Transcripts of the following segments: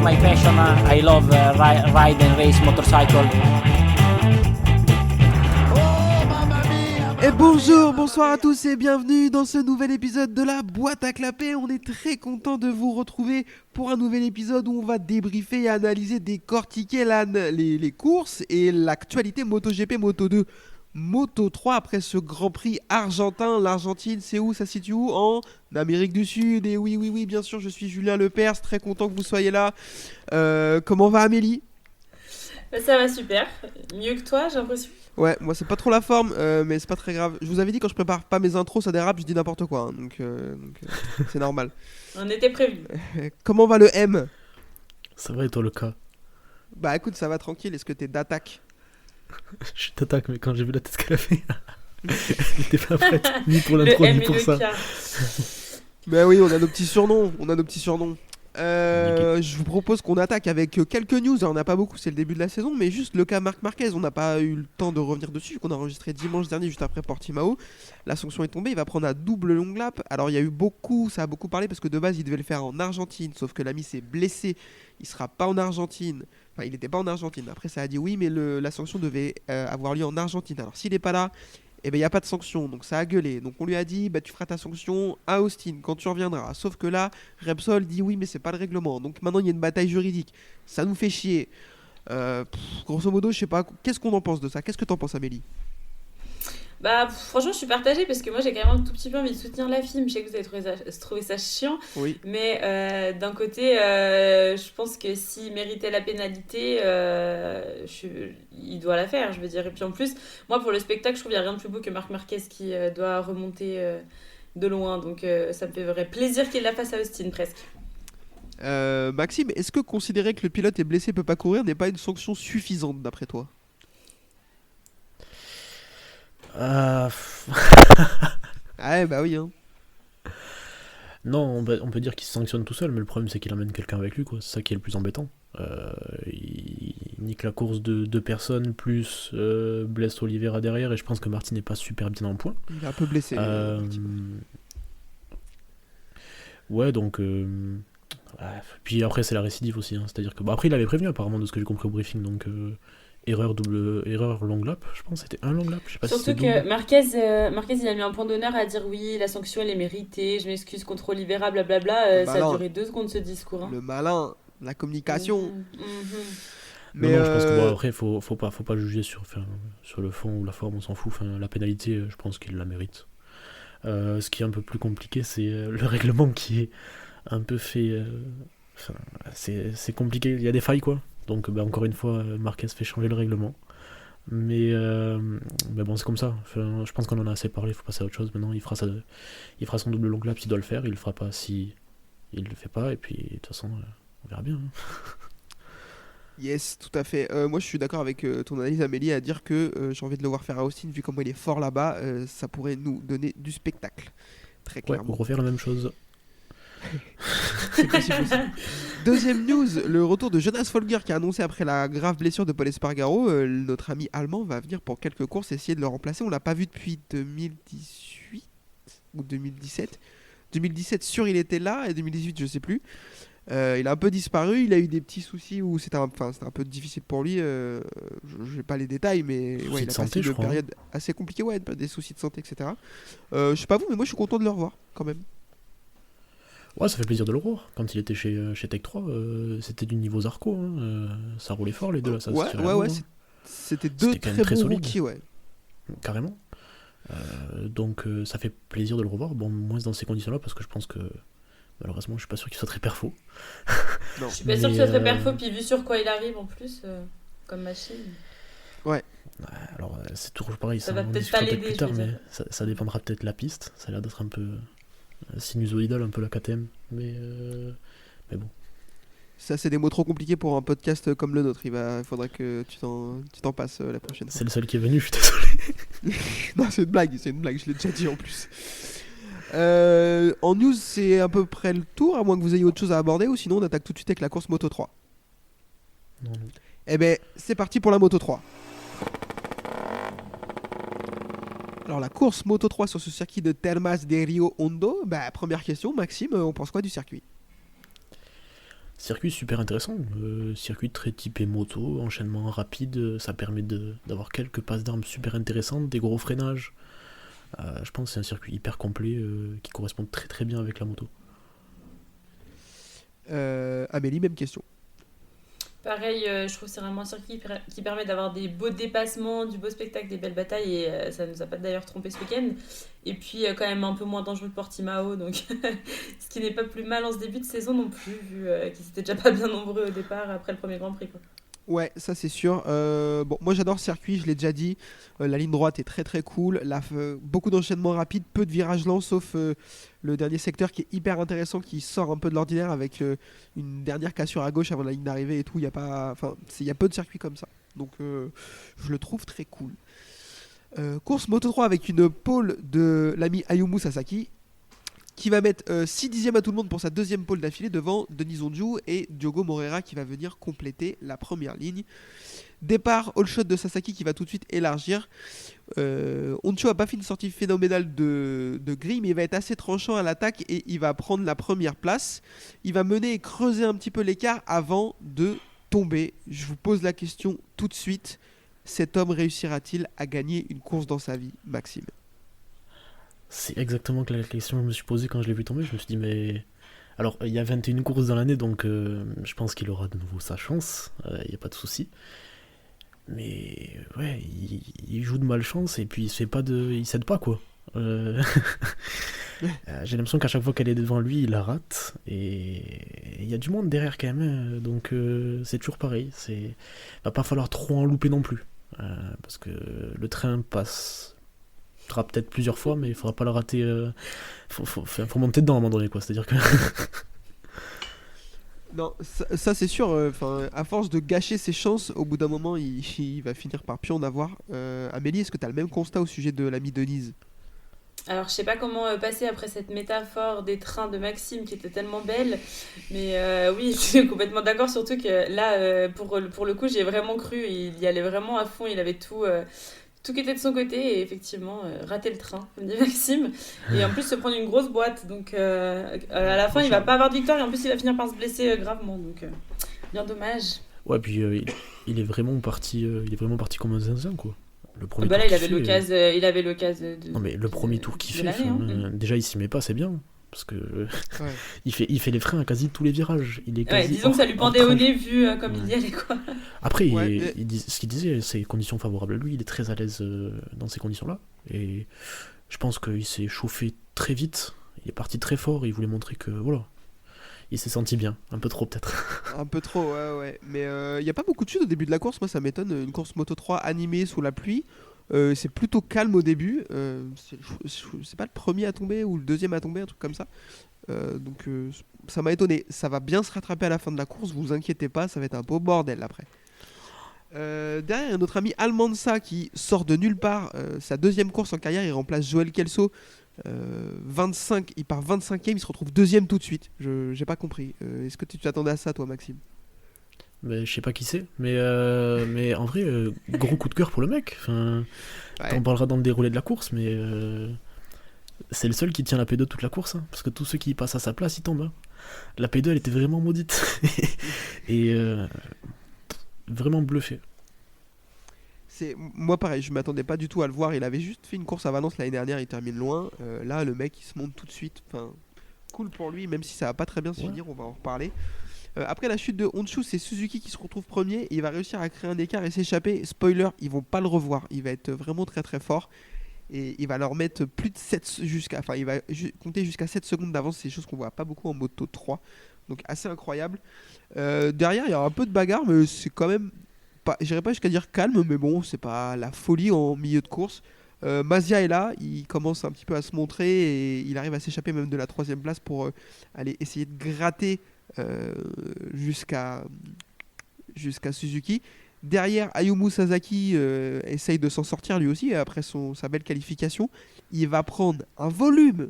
my passion. I love ride and race motorcycle. Et bonjour, bonsoir à tous et bienvenue dans ce nouvel épisode de la boîte à clapper. On est très content de vous retrouver pour un nouvel épisode où on va débriefer et analyser, décortiquer les courses et l'actualité MotoGP, Moto2, Moto3 après ce Grand Prix argentin. L'Argentine, c'est où? Ça se situe où? En Amérique du Sud. Et oui, bien sûr, je suis Julien Lepers, très content que vous soyez là. Comment va Amélie? Ça va super, mieux que toi j'ai l'impression. Ouais, moi c'est pas trop la forme, mais c'est pas très grave. Je vous avais dit quand je prépare pas mes intros, ça dérape, je dis n'importe quoi, hein, donc c'est normal. On était prévenus. Comment va le M? Ça va et toi le cas? Bah écoute, ça va tranquille, est-ce que t'es d'attaque? Je t'attaque, mais quand j'ai vu la tête qu'elle a fait, elle était pas prête, ni pour Le l'intro, M ni et pour le ça. K. Bah oui, on a nos petits surnoms, je vous propose qu'on attaque avec quelques news. Alors, on n'a pas beaucoup, c'est le début de la saison, mais juste le cas Marc Marquez, on n'a pas eu le temps de revenir dessus, qu'on a enregistré dimanche dernier juste après Portimao. La sanction est tombée, il va prendre un double long lap. Alors il y a eu ça a beaucoup parlé parce que de base il devait le faire en Argentine, sauf que l'ami s'est blessé, il sera pas en Argentine. Enfin, il n'était pas en Argentine. Après, ça a dit oui, mais la sanction devait avoir lieu en Argentine. Alors s'il n'est pas là, eh ben, il n'y a pas de sanction, donc ça a gueulé. Donc on lui a dit, bah, tu feras ta sanction à Austin quand tu reviendras. Sauf que là, Repsol dit oui, mais c'est pas le règlement. Donc maintenant, il y a une bataille juridique. Ça nous fait chier. Grosso modo, je sais pas, qu'est-ce qu'on en pense de ça? Qu'est-ce que t'en penses, Amélie? Bah franchement je suis partagée parce que moi j'ai quand même un tout petit peu envie de soutenir la film. Je sais que vous avez trouvé ça chiant, Oui. mais d'un côté je pense que s'il méritait la pénalité, il doit la faire, je veux dire. Et puis en plus, moi pour le spectacle je trouve qu'il n'y a rien de plus beau que Marc Marquez qui doit remonter de loin. Donc ça me fait vrai plaisir qu'il la fasse à Austin presque. Maxime, est-ce que considérer que le pilote est blessé et peut pas courir n'est pas une sanction suffisante d'après toi? Ah, Ah bah oui, hein. non, on peut dire qu'il se sanctionne tout seul, mais le problème c'est qu'il emmène quelqu'un avec lui, quoi. C'est ça qui est le plus embêtant. Il nique la course de deux personnes, plus blesse Oliveira derrière, et je pense que Martin n'est pas super bien en point. Il est un peu blessé. Ouais, donc... Puis après c'est la récidive aussi, hein. C'est-à-dire que... Bon, après il avait prévenu apparemment de ce que j'ai compris au briefing, donc... erreur long lap, je pense c'était un long lap, je sais pas Surtout si c'est que double. Marquez il a mis un point d'honneur à dire oui, la sanction elle est méritée, je m'excuse contre Oliveira, blablabla. Le Ça a malin. duré 2 secondes ce discours. Hein. Le malin, la communication. Mhm. Mais Non, je pense que bon, après faut pas juger sur le fond ou la forme, on s'en fout. Enfin, la pénalité, je pense qu'il la mérite. Ce qui est un peu plus compliqué, c'est le règlement qui est un peu fait. Enfin, c'est compliqué, il y a des failles quoi. Donc encore une fois, Marquez fait changer le règlement. Mais bon, c'est comme ça. Enfin, je pense qu'on en a assez parlé, il faut passer à autre chose. Maintenant, il fera son double long lap s'il doit le faire. Il le fera pas si il le fait pas. Et puis, de toute façon, on verra bien. Hein. Yes, tout à fait. Moi, je suis d'accord avec ton analyse, Amélie, à dire que j'ai envie de le voir faire à Austin, vu comment il est fort là-bas, ça pourrait nous donner du spectacle. Très Ouais, clairement. ou refaire la même chose. C'est possible aussi. Deuxième news, le retour de Jonas Folger qui a annoncé après la grave blessure de Paul Espargaro. Notre ami allemand va venir pour quelques courses essayer de le remplacer. On l'a pas vu depuis 2018 ou 2017. 2017 sûr il était là et 2018 je sais plus. Il a un peu disparu, il a eu des petits soucis où c'était un peu difficile pour lui. Je n'ai pas les détails, mais Soucis ouais, il de a santé, passé je une crois. période assez compliquée, ouais, des soucis de santé, etc. Je sais pas vous, mais moi je suis content de le revoir quand même. Ouais, ça fait plaisir de le revoir. Quand il était chez Tech 3, c'était du niveau Zarco. Hein. Ça roulait fort les deux là. Ça se tirait Ouais, lourd, hein. c'était deux C'était quand très même très bons solide. rookies, ouais. Carrément. Donc ça fait plaisir de le revoir. Bon, moins dans ces conditions-là, parce que je pense que malheureusement, je suis pas sûr qu'il soit très perfo. Non. Je suis pas sûre que ce soit très perfo, puis vu sur quoi il arrive en plus, comme machine. Alors c'est toujours pareil, Ça ça va on en peut-être discutera pas peut-être l'aider, plus tard, je veux mais dire. ça dépendra peut-être de la piste. Ça a l'air d'être un peu sinusoïdal, un peu la KTM, mais bon. Ça, c'est des mots trop compliqués pour un podcast comme le nôtre. Il faudra que tu t'en passes la prochaine fois. C'est le seul qui est venu, je suis désolé. Non, c'est une blague, je l'ai déjà dit en plus. En news, c'est à peu près le tour, à moins que vous ayez autre chose à aborder, ou sinon on attaque tout de suite avec la course Moto 3. Non. Eh ben, c'est parti pour la Moto 3. Alors la course Moto 3 sur ce circuit de Termas de Rio Hondo, première question, Maxime, on pense quoi du circuit? Circuit super intéressant, circuit très typé moto, enchaînement rapide, ça permet d'avoir quelques passes d'armes super intéressantes, des gros freinages. Je pense que c'est un circuit hyper complet qui correspond très très bien avec la moto. Amélie, même question. Pareil, je trouve que c'est vraiment un circuit qui permet d'avoir des beaux dépassements, du beau spectacle, des belles batailles, et ça nous a pas d'ailleurs trompé ce week-end. Et puis quand même un peu moins dangereux que Portimao, donc ce qui n'est pas plus mal en ce début de saison non plus, vu qu'ils étaient déjà pas bien nombreux au départ après le premier Grand Prix, quoi. Ouais, ça c'est sûr. Bon, moi j'adore ce circuit, je l'ai déjà dit. La ligne droite est très très cool. Beaucoup d'enchaînements rapides, peu de virages lents, sauf le dernier secteur qui est hyper intéressant, qui sort un peu de l'ordinaire avec une dernière cassure à gauche avant la ligne d'arrivée et tout. Il y a pas, enfin, il y a peu de circuits comme ça. Donc je le trouve très cool. Course Moto 3 avec une pole de l'ami Ayumu Sasaki, qui va mettre 6 dixièmes à tout le monde pour sa deuxième pole d'affilée devant Denis Onju et Diogo Moreira qui va venir compléter la première ligne. Départ all shot de Sasaki qui va tout de suite élargir. Onju a pas fait une sortie phénoménale de grille, mais il va être assez tranchant à l'attaque et il va prendre la première place. Il va mener et creuser un petit peu l'écart avant de tomber. Je vous pose la question tout de suite. Cet homme réussira-t-il à gagner une course dans sa vie, Maxime? C'est exactement la question que je me suis posée quand je l'ai vu tomber. Je me suis dit, mais. Alors, il y a 21 courses dans l'année, donc je pense qu'il aura de nouveau sa chance. Il n'y a pas de souci. Mais ouais, il joue de malchance et puis il cède pas, quoi. J'ai l'impression qu'à chaque fois qu'elle est devant lui, il la rate. Et il y a du monde derrière quand même, hein. Donc c'est toujours pareil. Va pas falloir trop en louper non plus. Parce que le train passe peut-être plusieurs fois, mais il faudra pas le rater. Faut monter dedans à un moment donné, quoi. C'est-à-dire que. Non, ça c'est sûr. À force de gâcher ses chances, au bout d'un moment, il va finir par plus en avoir. Amélie, est-ce que tu as le même constat au sujet de l'ami Denise? Alors, je sais pas comment passer après cette métaphore des trains de Maxime qui était tellement belle, mais oui, je suis complètement d'accord, surtout que là, pour le coup, j'y ai vraiment cru, il y allait vraiment à fond, il avait tout qui était de son côté, et effectivement, rater le train, comme dit Maxime, et en plus se prendre une grosse boîte, donc à la fin, il va pas avoir de victoire, et en plus, il va finir par se blesser gravement, donc bien dommage. Ouais, puis il est vraiment parti comme un zinzin, quoi. Le premier Bah là, tour il qu'il avait fait, l'occasion de. Non, mais le premier tour qu'il de fait, l'année, hein. déjà il s'y met pas, c'est bien. Parce que Ouais. il fait les freins à quasi tous les virages. Il est Ouais, quasi disons que ça lui hors pendait au track. nez vu comme il Ouais. y allait, quoi. Après, Ouais, ce qu'il disait, c'est conditions favorables à lui, il est très à l'aise dans ces conditions-là. Et je pense qu'il s'est chauffé très vite, il est parti très fort, il voulait montrer que voilà, il s'est senti bien, un peu trop peut-être. Un peu trop, ouais. Mais il n'y a pas beaucoup de chutes au début de la course. Moi, ça m'étonne. Une course Moto 3 animée sous la pluie. C'est plutôt calme au début. C'est pas le premier à tomber ou le deuxième à tomber, un truc comme ça. Donc ça m'a étonné. Ça va bien se rattraper à la fin de la course. Vous inquiétez pas, ça va être un beau bordel après. Derrière, il y a notre ami Almanza qui sort de nulle part. Sa deuxième course en carrière, il remplace Joël Kelso. 25, il part 25e, il se retrouve deuxième tout de suite. J'ai pas compris. Est-ce que tu t'attendais à ça, toi, Maxime? Mais je sais pas qui c'est, mais en vrai, gros coup de cœur pour le mec. Enfin, Ouais. t'en parleras dans le déroulé de la course, mais c'est le seul qui tient la P2 toute la course, hein, parce que tous ceux qui passent à sa place, ils tombent, hein. La P2, elle était vraiment maudite. Et vraiment bluffé. Moi pareil, je m'attendais pas du tout à le voir. Il avait juste fait une course à Valence l'année dernière, il termine loin. Là, le mec, il se monte tout de suite. Enfin, cool pour lui, même si ça va pas très bien se Ouais. finir, on va en reparler. Après la chute de Honshu, c'est Suzuki qui se retrouve premier. Et il va réussir à créer un écart et s'échapper. Spoiler, ils vont pas le revoir. Il va être vraiment très très fort. Et il va leur mettre plus de 7 jusqu'à. Enfin, il va compter jusqu'à 7 secondes d'avance. C'est des choses qu'on voit pas beaucoup en Moto 3. Donc assez incroyable. Derrière, il y a un peu de bagarre, mais c'est quand même. J'irais pas jusqu'à dire calme, mais bon, c'est pas la folie en milieu de course. Mazia est là, il commence un petit peu à se montrer et il arrive à s'échapper même de la troisième place pour aller essayer de gratter jusqu'à Suzuki. Derrière, Ayumu Sasaki essaye de s'en sortir lui aussi après sa belle qualification. Il va prendre un volume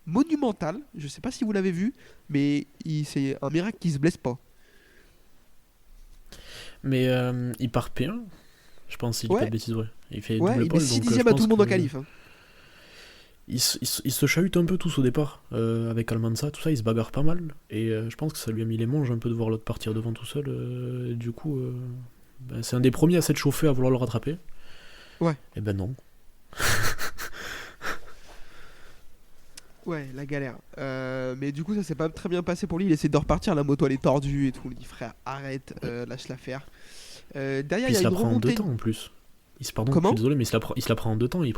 monumental. Je sais pas si vous l'avez vu, mais c'est un miracle qu'il se blesse pas. Mais il part P1, je pense, si je dis Ouais. pas de bêtises, ouais. Il fait Ouais, double il met pole, 6 donc dixièmes je à tout le pense monde en que qualif. Hein. Ils se chahutent un peu tous au départ, avec Almanza, tout ça, ils se bagarrent pas mal, et je pense que ça lui a mis les manches un peu de voir l'autre partir devant tout seul, et du coup, c'est un des premiers à s'être chauffé à vouloir le rattraper. Ouais. Et ben non. Ouais, la galère. Mais du coup, ça s'est pas très bien passé pour lui. Il essaie de repartir, la moto elle est tordue et tout. Il dit frère, arrête, lâche l'affaire. Derrière, Puis il y il a se la une prend en 2 remontée. temps en plus. Pardon, je Comment? suis désolé, mais il se la prend en 2 temps. Il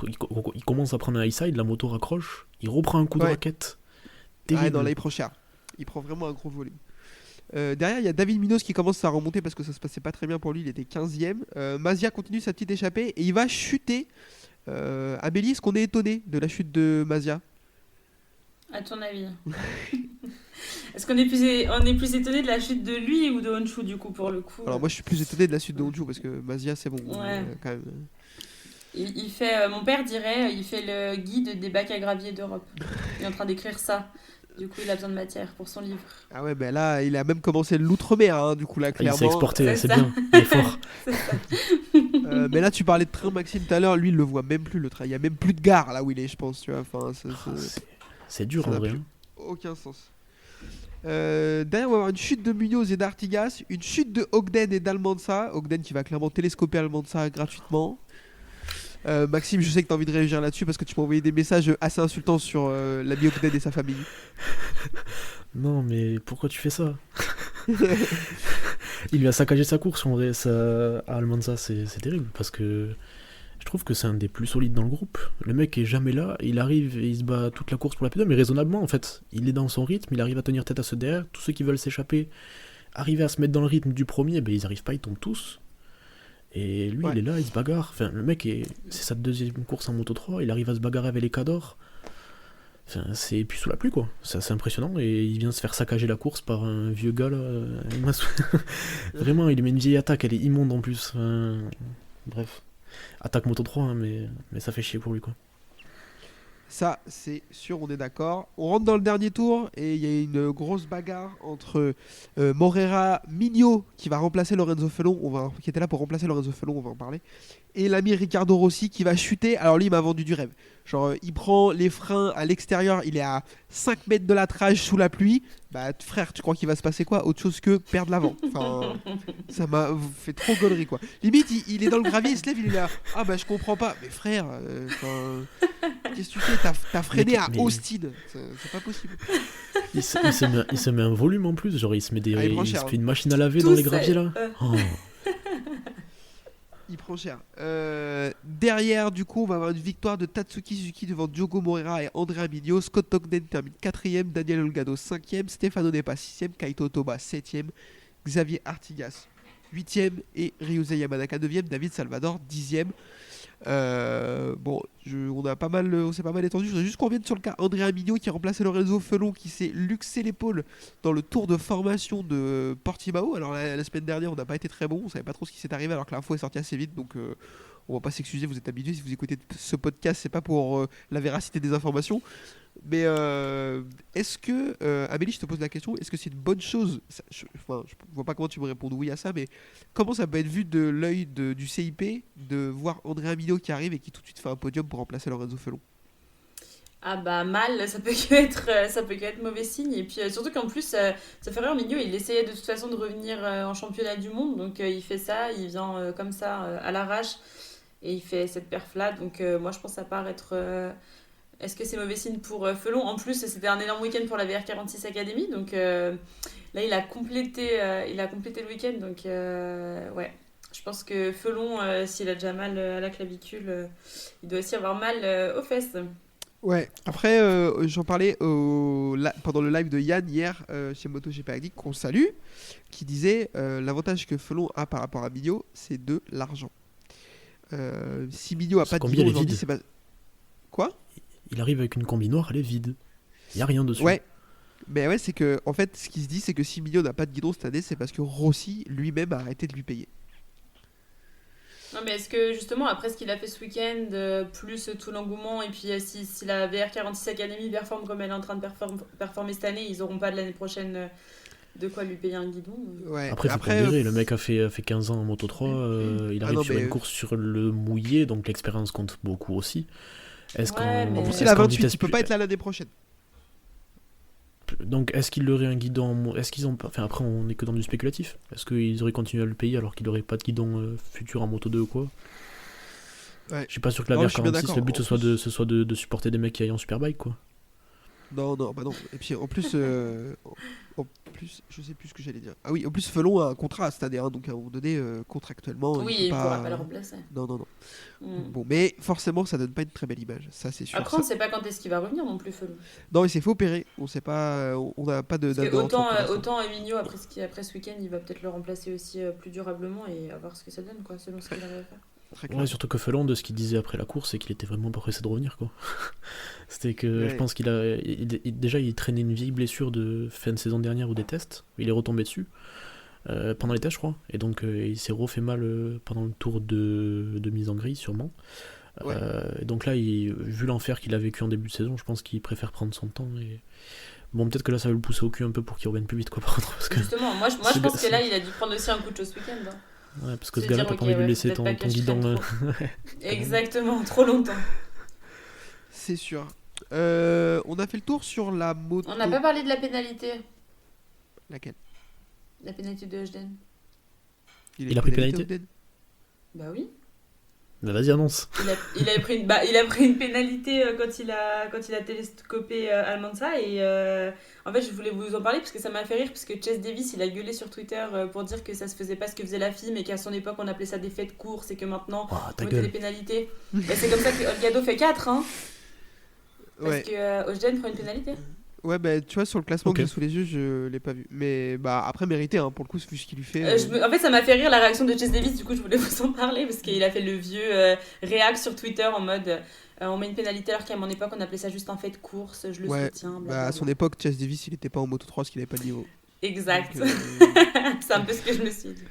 commence à prendre un high side, la moto raccroche, il reprend un coup de Ouais. raquette. Ah non, Terrible. là il prend cher. Il prend vraiment un gros volume. Derrière, il y a David Minos qui commence à remonter parce que ça se passait pas très bien pour lui. Il était 15ème. Mazia continue sa petite échappée et il va chuter. Amélie, est-ce qu'on est étonné de la chute de Mazia? À ton avis? Est-ce on est plus étonné de la chute de lui ou de Honshu du coup pour le coup? Alors moi je suis plus étonné de la chute de Honju parce que Mazia c'est bon. Ouais. Quand même. Il fait, mon père dirait, il fait le guide des bacs à gravier d'Europe. Il est en train d'écrire ça. Du coup, il a besoin de matière pour son livre. Ah ouais, ben là il a même commencé l'outre-mer, hein, du coup là Il clairement. s'est exporté, C'est c'est ça. bien, il est fort. C'est ça. Mais là tu parlais de train Maxime tout à l'heure, lui il le voit même plus le train. Il y a même plus de gare là où il est, je pense, tu vois. Enfin, C'est dur ça en n'a vrai. plus hein. aucun sens. Derrière, on va avoir une chute de Munoz et d'Artigas, une chute de Ogden et d'Almanza. Ogden qui va clairement télescoper Almanza gratuitement. Maxime, je sais que tu as envie de réagir là-dessus parce que tu m'as envoyé des messages assez insultants sur l'ami Ogden et sa famille. Non, mais pourquoi tu fais ça? Il lui a saccagé sa course en vrai, ça, à Almanza, c'est terrible parce que je trouve que c'est un des plus solides dans le groupe. Le mec est jamais là, il arrive et il se bat toute la course pour la P2, mais raisonnablement en fait. Il est dans son rythme, il arrive à tenir tête à ceux derrière. Tous ceux qui veulent s'échapper, arriver à se mettre dans le rythme du premier, ben ils arrivent pas, ils tombent tous. Et lui, Ouais. il est là, il se bagarre. Enfin, le mec, c'est sa deuxième course en Moto 3, il arrive à se bagarrer avec les cadors. Enfin, c'est puis sous la pluie quoi, c'est assez impressionnant et il vient se faire saccager la course par un vieux gars là. Vraiment, il lui met une vieille attaque, elle est immonde en plus. Bref, attaque Moto 3, hein, mais ça fait chier pour lui quoi. Ça, c'est sûr, on est d'accord. On rentre dans le dernier tour et il y a une grosse bagarre entre Morera Mignot qui va remplacer Lorenzo Felon, qui était là pour remplacer Lorenzo Felon, on va en parler, et l'ami Ricardo Rossi qui va chuter. Alors lui, il m'a vendu du rêve. Genre, il prend les freins à l'extérieur, il est à 5 mètres de l'attrage sous la pluie. Bah, frère, tu crois qu'il va se passer quoi? Autre chose que perdre l'avant. Enfin, ça m'a fait trop gaulerie quoi. Limite, il est dans le gravier, il se lève, il est là. Ah bah, je comprends pas. Mais frère, qu'est-ce que tu fais? T'as freiné à Mais- Austin. C'est pas possible. Il se met un volume en plus, genre il se met Ah, il prend il cher, se hein. fait une machine à laver Tout dans les ça, graviers là. Oh. Il prend cher. Derrière, du coup, on va avoir une victoire de Tatsuki Suzuki devant Diogo Moreira et Andrea Mignot. Scott Ogden termine 4ème, Daniel Olgado 5ème, Stefano Nepa 6ème, Kaito Toba 7ème, Xavier Artigas 8ème et Ryusei Yamanaka 9ème, David Salvador 10ème. Bon, on s'est pas mal étendu. Je voudrais juste qu'on revienne sur le cas Andrea Mignot qui a remplacé Lorenzo Felon qui s'est luxé l'épaule dans le tour de formation de Portimao. Alors la semaine dernière, on n'a pas été très bon, on savait pas trop ce qui s'est arrivé alors que l'info est sortie assez vite, donc on va pas s'excuser, vous êtes habitués. Si vous écoutez ce podcast, c'est pas pour la véracité des informations. Mais est-ce que, Amélie, je te pose la question, est-ce que c'est une bonne chose? Je vois pas comment tu me réponds oui à ça, mais comment ça peut être vu de l'œil du CIP de voir Andrea Mignot qui arrive et qui tout de suite fait un podium pour remplacer Lorenzo Felon? Ah bah mal, ça peut que être mauvais signe. Et puis surtout qu'en plus, ça fait rire, Mignot, il essayait de toute façon de revenir en championnat du monde. Donc il fait ça, il vient comme ça à l'arrache et il fait cette perf-là. Donc moi je pense que ça part être... Est-ce que c'est mauvais signe pour Felon? En plus, c'était un énorme week-end pour la VR46 Academy. Donc là, il a complété le week-end. Donc ouais, je pense que Felon, s'il a déjà mal à la clavicule, il doit aussi avoir mal aux fesses. Ouais, après j'en parlais pendant le live de Yann hier chez MotoGP Addict, qu'on salue, qui disait l'avantage que Felon a par rapport à Mignot, c'est de l'argent. Si Mignot a Sa pas de combi, guidon elle est aujourd'hui, vide. c'est pas... Quoi? Il arrive avec une combi noire, elle est vide. Il y a rien dessus. Ouais. Mais ouais, c'est que, en fait, ce qui se dit, c'est que si Mignot n'a pas de guidon cette année, c'est parce que Rossi lui-même a arrêté de lui payer. Non, mais est-ce que justement, après ce qu'il a fait ce week-end, plus tout l'engouement, et puis si la VR46 Academy performe comme elle est en train de performer cette année, ils n'auront pas de l'année prochaine de quoi lui payer un guidon. Ouais. Après, faut pondérer, le mec a fait 15 ans en Moto 3, il arrive non, sur mais- une course sur le mouillé, donc l'expérience compte beaucoup aussi. Est-ce Ouais, qu'en mais- En plus, Est-ce il a qu'en 28, vitesse il peut plus- pas être là l'année prochaine. Donc, est-ce qu'il aurait un guidon? Est-ce qu'ils ont pas... Enfin, après, on est que dans du spéculatif. Est-ce qu'ils auraient continué à le payer alors qu'il aurait pas de guidon futur en Moto 2 ou quoi? Ouais. Je suis pas sûr que la Non, je VR suis bien 46, d'accord. le but En ce soit de supporter des mecs qui aillent en Superbike, quoi. Non, bah non. Et puis en plus, je sais plus ce que j'allais dire. Ah oui, en plus, Felon a un contrat cette année, hein, donc à un moment donné, contractuellement, Oui, il il peut pourra pas le remplacer. Non. Mm. Bon, mais forcément, ça donne pas une très belle image, ça c'est sûr. Après, on sait pas quand est-ce qu'il va revenir non plus, Felou. Non, il s'est fait opérer. On sait pas, on n'a pas de Parce date que de retour autant, pour l'instant. autant Emilio, après ce week-end, il va peut-être le remplacer aussi plus durablement et à voir ce que ça donne, quoi, selon ce qu'il arrive à faire. Très Ouais, clair. surtout que Felon, de ce qu'il disait après la course, c'est qu'il était vraiment pas pressé de revenir, quoi. C'était que Ouais. je pense qu'il a. Déjà, il traînait une vieille blessure de fin de saison dernière ou des tests. Il est retombé dessus. Pendant les tests, je crois. Et donc, il s'est refait mal pendant le tour de mise en grille, sûrement. Ouais. Et donc là, vu l'enfer qu'il a vécu en début de saison, je pense qu'il préfère prendre son temps. Et... Bon, peut-être que là, ça va le pousser au cul un peu pour qu'il revienne plus vite, quoi, par contre. Parce que, Justement, moi je C'est- pense que là, il a dû prendre aussi un coup de chaud ce week-end. Hein. ouais, parce que Se ce gars-là, dire, t'as ok, pas envie de lui ouais, laisser peut-être pas ton que je guidon. traîne trop. Exactement, trop longtemps. C'est sûr. On a fait le tour sur la moto. On n'a pas parlé de la pénalité. Laquelle? La pénalité de Hojden. Il a pris pénalité Ogden Bah oui. Bah, vas-y, annonce. Il a pris une pénalité quand il a télescopé Almanza et en fait je voulais vous en parler parce que ça m'a fait rire parce que Chase Davis il a gueulé sur Twitter pour dire que ça se faisait pas ce que faisait la FIM et qu'à son époque on appelait ça des faits de course et que maintenant Oh, on ta mettait des gueule. pénalités. Et c'est comme ça que Olgado fait 4 hein, parce Ouais. que Hojden prend une pénalité. Ouais, bah tu vois, sur le classement Ok. que j'ai sous les yeux, je l'ai pas vu. Mais bah après, mérité, hein, pour le coup, vu ce qu'il lui fait. En fait ça m'a fait rire la réaction de Chase Davis, du coup je voulais vous en parler parce qu'il a fait le vieux réact sur Twitter en mode on met une pénalité alors qu'à mon époque on appelait ça juste un fait de course, je le Ouais, soutiens. Bah, à blablabla. son époque, Chase Davis, il était pas en Moto 3 parce qu'il avait pas le niveau. Exact. Donc, C'est un peu ce que je me suis dit.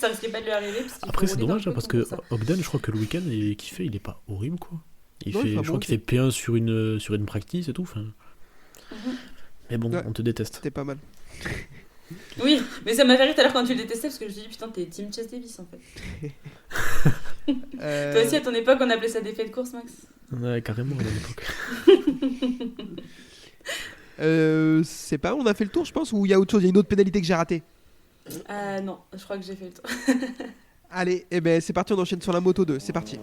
Ça risquait pas de lui arriver. Parce qu'il Après, faut c'est rouler dans dommage le hein, parce peloton que pour ça. Ogden, je crois que le week-end qu'il fait, il est pas horrible, quoi. Non, il fait un Je bon crois qu'il fait P1 sur une practice et tout. Enfin. Mhm. Mais bon, Ouais. on te déteste. C'était pas mal. Oui, mais ça m'a fait rire tout à l'heure quand tu le détestais parce que je me suis dit putain, t'es Team Chase Davis en fait. Toi aussi à ton époque on appelait ça des faits de course, Max. Ouais, carrément, à l'époque. C'est pas, on a fait le tour, je pense, ou il y a autre chose, il y a une autre pénalité que j'ai ratée. Non, je crois que j'ai fait le tour. Allez, et ben c'est parti, on enchaîne sur la Moto 2, c'est parti.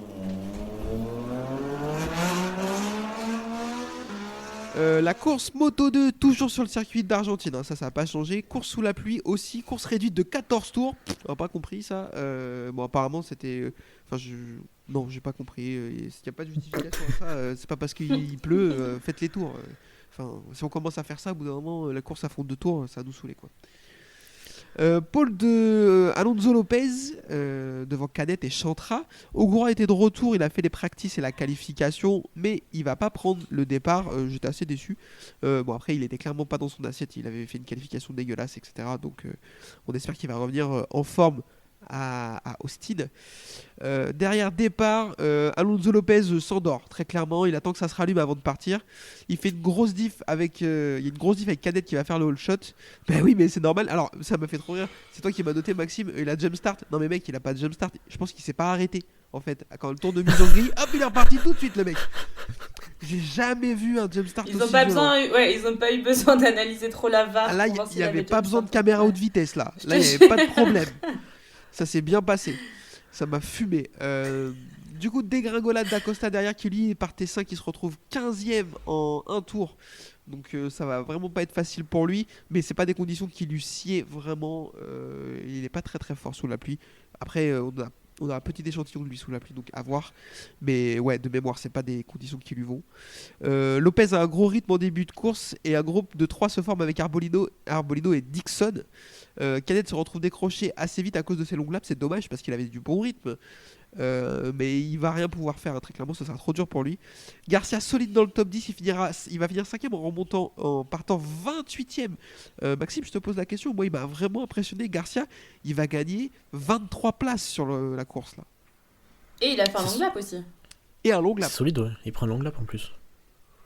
La course Moto 2, toujours sur le circuit d'Argentine, hein, ça n'a pas changé. Course sous la pluie aussi, course réduite de 14 tours. On n'a pas compris ça. Bon, apparemment c'était. Enfin, non, j'ai pas compris. Il n'y a pas de justification à ça. C'est pas parce qu'il pleut, faites les tours. Enfin, si on commence à faire ça, au bout d'un moment, la course à fond de 2 tours, ça va nous saouler quoi. Pôle de Alonso Lopez devant Canet et Chantra. Ogura était de retour, il a fait les practices et la qualification, mais il va pas prendre le départ. J'étais assez déçu. Bon, après, il était clairement pas dans son assiette, il avait fait une qualification dégueulasse, etc. Donc, on espère qu'il va revenir en forme à Austin. Derrière départ, Alonso Lopez s'endort très clairement. Il attend que ça se rallume avant de partir. Il fait une grosse diff avec, il y a une grosse diff avec Canet qui va faire le all shot. Ben oui, mais c'est normal. Alors ça m'a fait trop rire. C'est toi qui m'as noté, Maxime. Il a jump start. Non mais mec, il a pas de jump start. Je pense qu'il s'est pas arrêté. En fait, quand le tour de mise en grille, hop, il est reparti tout de suite, le mec. J'ai jamais vu un jump start Ils aussi ont pas violent. ils ont pas eu besoin d'analyser trop la VAR. Ah, là, pour voir il s'il n'y avait pas jump besoin de start. caméra Ouais. haute vitesse là. Je Là, te il n'y avait pas de problème. Ça s'est bien passé. Ça m'a fumé. Du coup, dégringolade d'Acosta derrière qui lui partait 5, qui se retrouve 15ème en un tour. Donc ça va vraiment pas être facile pour lui. Mais c'est pas des conditions qui lui sied vraiment. Il n'est pas très très fort sous la pluie. Après, on a un petit échantillon de lui sous la pluie, donc à voir. Mais ouais, de mémoire, c'est pas des conditions qui lui vont. Lopez a un gros rythme en début de course et un groupe de 3 se forme avec Arbolino et Dixon. Canet se retrouve décroché assez vite à cause de ses longues laps, c'est dommage parce qu'il avait du bon rythme. Mais il va rien pouvoir faire, hein, très clairement, ce sera trop dur pour lui. Garcia solide dans le top 10, il va finir 5ème en partant 28ème. Maxime, je te pose la question, moi il m'a vraiment impressionné. Garcia, il va gagner 23 places sur la course là. Et il a fait un long lap aussi. Et un long C'est lap. solide, ouais. Il prend un long lap en plus.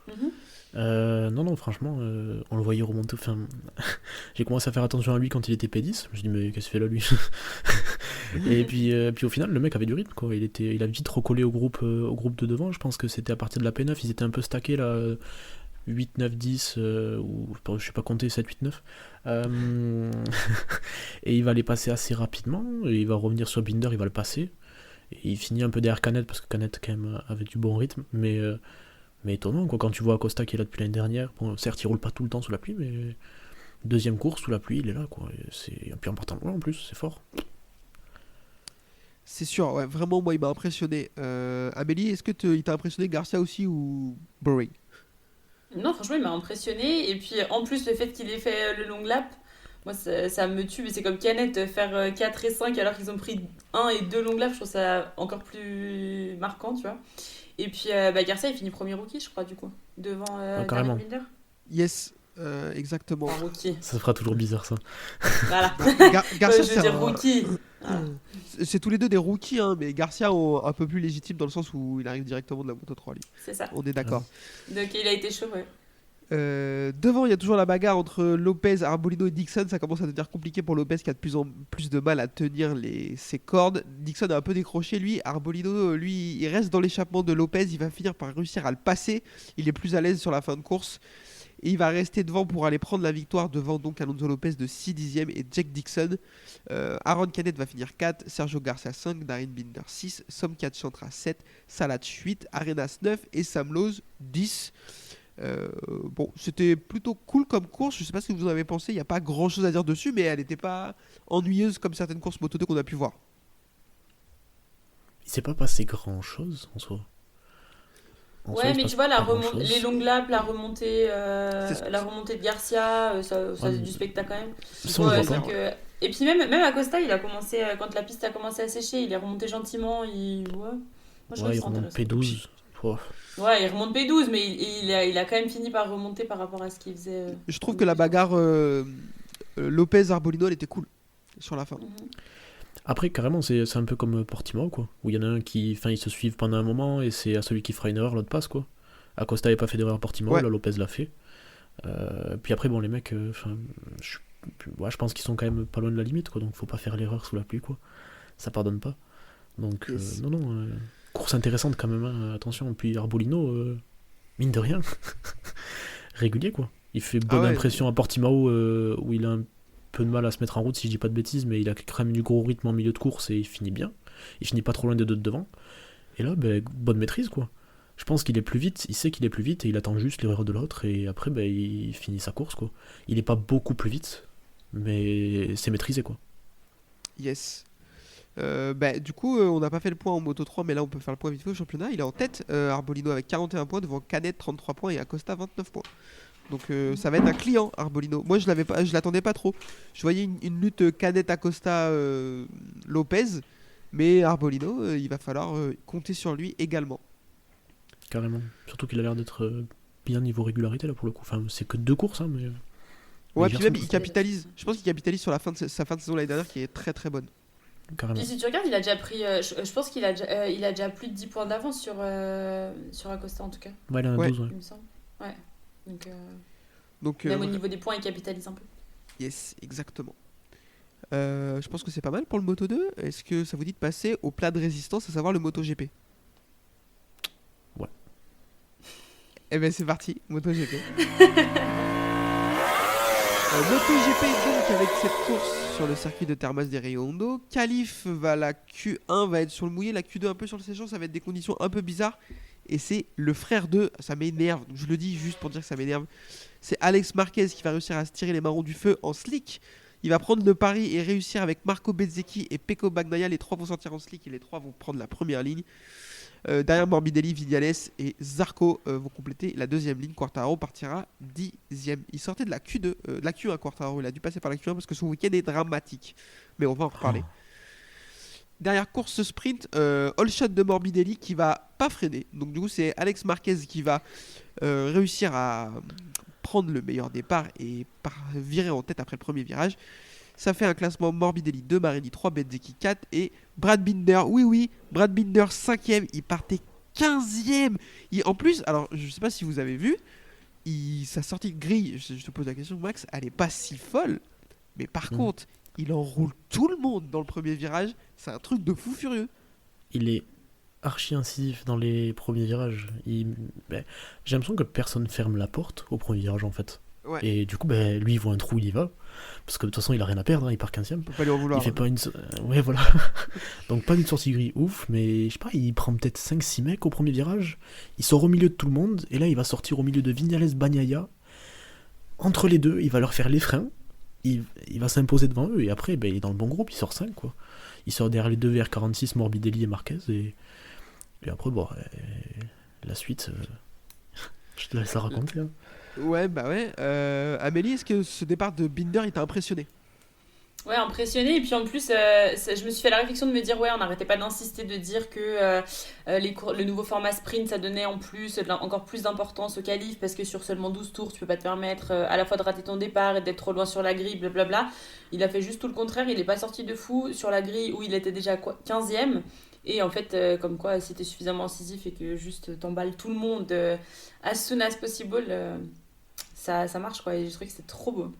Mhm. Non, franchement, on le voyait remonter. Enfin, j'ai commencé à faire attention à lui quand il était P10. Je me dis, mais qu'est-ce qu'il fait là, lui? Puis au final, le mec avait du rythme, quoi. Il a vite recollé au groupe de devant. Je pense que c'était à partir de la P9, ils étaient un peu stackés là, 8, 9, 10, ou je sais pas compter, 7, 8, 9. Et il va les passer assez rapidement, et il va revenir sur Binder, il va le passer. Et il finit un peu derrière Canet, parce que Canet quand même avait du bon rythme, mais étonnant, quoi, quand tu vois Acosta qui est là depuis l'année dernière. Bon, certes, il roule pas tout le temps sous la pluie, mais deuxième course sous la pluie, il est là, quoi. Et puis en partant loin en plus, c'est fort. C'est sûr, ouais, vraiment, moi, il m'a impressionné. Amélie, est-ce que il t'a impressionné Garcia aussi ou boring? Non, franchement, il m'a impressionné. Et puis, en plus, le fait qu'il ait fait le long lap, moi, ça me tue. Mais c'est comme Canet, faire 4 et 5 alors qu'ils ont pris un et 2 long laps, je trouve ça encore plus marquant, tu vois. Et puis, Garcia, il finit premier rookie, je crois, du coup, devant Carrément. Darren Binder. Yes, exactement. Enfin, rookie. Ça fera toujours bizarre, ça. Voilà. Garcia, Je veux dire rookie. Voilà. c'est tous les deux des rookies, hein, mais Garcia un peu plus légitime dans le sens où il arrive directement de la Moto 3, lui. C'est ça. On est d'accord. Donc, il a été chaud, ouais. Devant, il y a toujours la bagarre entre Lopez, Arbolino et Dixon. Ça commence à devenir compliqué pour Lopez qui a de plus en plus de mal à tenir ses cordes. Dixon a un peu décroché, lui. Arbolino, lui, il reste dans l'échappement de Lopez. Il va finir par réussir à le passer. Il est plus à l'aise sur la fin de course. Et il va rester devant pour aller prendre la victoire devant donc Alonso Lopez de 6 dixièmes et Jack Dixon. Aaron Canet va finir 4, Sergio Garcia 5, Darren Binder 6, Somkat Chantra 7, Salah 8, Arenas 9 et Sam Lowe 10. Bon, c'était plutôt cool comme course. Je sais pas ce que vous en avez pensé. Il n'y a pas grand chose à dire dessus, mais elle n'était pas ennuyeuse comme certaines courses Moto 2 qu'on a pu voir. Il s'est pas passé grand chose en soi. Ouais, mais tu vois, les longues laps, la remontée de Garcia, ça Ouais, c'est du spectacle quand même. ça, on le Ouais, voit c'est pas. que... Et puis même Acosta, il a commencé, quand la piste a commencé à sécher, il est remonté gentiment. Ouais. Moi, je trouve Ouais, que il c'est remonte intéressant. P12. Ouah. Ouais, il remonte P12, mais il a quand même fini par remonter par rapport à ce qu'il faisait. Je trouve que la bagarre Lopez-Arbolino, elle était cool sur la fin. Mhm. Après, carrément, c'est un peu comme Portimao, quoi. Où il y en a un qui. Enfin, ils se suivent pendant un moment et c'est à celui qui fera une erreur, l'autre passe, quoi. Acosta n'avait pas fait d'erreur à Portimao, Ouais. là Lopez l'a fait. Puis après, bon, les mecs, je pense qu'ils sont quand même pas loin de la limite, quoi. Donc faut pas faire l'erreur sous la pluie, quoi. Ça pardonne pas. Donc, Yes. non. Course intéressante quand même, hein, attention. Puis Arbolino, mine de rien, régulier, quoi. Il fait bonne ouais. impression à Portimao, où il a un peu de mal à se mettre en route, si je dis pas de bêtises, mais il a quand même du gros rythme en milieu de course et il finit bien. Il finit pas trop loin des deux de devant. Et là, bonne maîtrise, quoi. Je pense qu'il est plus vite, il sait qu'il est plus vite et il attend juste l'erreur de l'autre et après il finit sa course, quoi. Il est pas beaucoup plus vite, mais c'est maîtrisé, quoi. Yes. Du coup, on n'a pas fait le point en Moto 3, mais là on peut faire le point vite fait au championnat. Il est en tête, Arbolino avec 41 points, devant Canet 33 points et Acosta 29 points. Donc ça va être un client, Arbolino. Moi je l'attendais pas trop. Je voyais une lutte Canet Acosta Lopez, mais Arbolino, il va falloir compter sur lui également. Carrément. Surtout qu'il a l'air d'être bien niveau régularité, là, pour le coup. Enfin, c'est que 2 courses, hein, mais... Ouais, les puis garçons, même il capitalise. Je pense qu'il capitalise sur sa fin de saison l'année dernière qui est très très bonne. carrément. Puis si tu regardes, il a déjà pris. Je pense qu'il a déjà plus de 10 points d'avance sur Acosta en tout cas, Ouais, il en a Ouais. 12, ouais. il me semble. Ouais. Donc, Donc même au niveau des points, il capitalise un peu. yes, exactement. Je pense que c'est pas mal pour le Moto 2. Est-ce que ça vous dit de passer au plat de résistance, à savoir le Moto GP? Ouais. Eh ben c'est parti, Moto GP. Moto GP donc avec cette course sur le circuit de Termas de Rio Hondo. Calif la Q1 va être sur le mouillé, la Q2 un peu sur le séchant, ça va être des conditions un peu bizarres. Et c'est le frère de, ça m'énerve, donc je le dis juste pour dire que ça m'énerve. C'est Alex Marquez qui va réussir à se tirer les marrons du feu en slick. Il va prendre le pari et réussir avec Marco Bezzecchi et Pecco Bagnaia. Les trois vont sortir en slick et les trois vont prendre la première ligne. Derrière Morbidelli, Vignales et Zarco vont compléter la deuxième ligne. Quartararo partira 10e. Il sortait de la Q2, de la Q1 Quartararo. Il a dû passer par la Q1 parce que son week-end est dramatique. Mais on va en reparler. Derrière course sprint, all shot de Morbidelli qui va pas freiner. Donc du coup c'est Alex Marquez qui va réussir à prendre le meilleur départ et virer en tête après le premier virage. Ça fait un classement Morbidelli 2, Marini 3, Bezzecchi 4 et Brad Binder. Oui, Brad Binder 5e, il partait 15e. En plus, alors je sais pas si vous avez vu, sa sortie de grille, je te pose la question Max, elle est pas si folle. Mais par contre, il enroule tout le monde dans le premier virage. C'est un truc de fou furieux. Il est archi incisif dans les premiers virages. J'ai l'impression que personne ferme la porte au premier virage en fait. Ouais. Et du coup, lui, il voit un trou, il y va. Parce que de toute façon, il a rien à perdre, hein, il part 15ème. On peut pas lui en vouloir. Il fait pas une. Ouais, voilà. Donc, pas d'une sortie gris ouf, mais je sais pas, il prend peut-être 5-6 mecs au premier virage. Il sort au milieu de tout le monde, et là, il va sortir au milieu de Vignales Bagnaia. Entre les deux, il va leur faire les freins. Il va s'imposer devant eux, et après, il est dans le bon groupe, il sort 5, quoi. Il sort derrière les deux VR46, Morbidelli et Marquez, et après, la suite, je te laisse la raconter. Hein. Ouais, bah ouais. Amélie, est-ce que ce départ de Binder, il t'a impressionné? Ouais, impressionné. Et puis en plus, je me suis fait la réflexion de me dire, ouais, on n'arrêtait pas d'insister, de dire que le nouveau format sprint, ça donnait encore plus d'importance au qualif, parce que sur seulement 12 tours, tu peux pas te permettre à la fois de rater ton départ et d'être trop loin sur la grille, blablabla. Il a fait juste tout le contraire, il est pas sorti de fou sur la grille où il était déjà 15e. Et en fait, comme quoi, si t'es suffisamment incisif et que juste t'emballes tout le monde as soon as possible, ça marche, quoi. Et je trouve que c'est trop beau.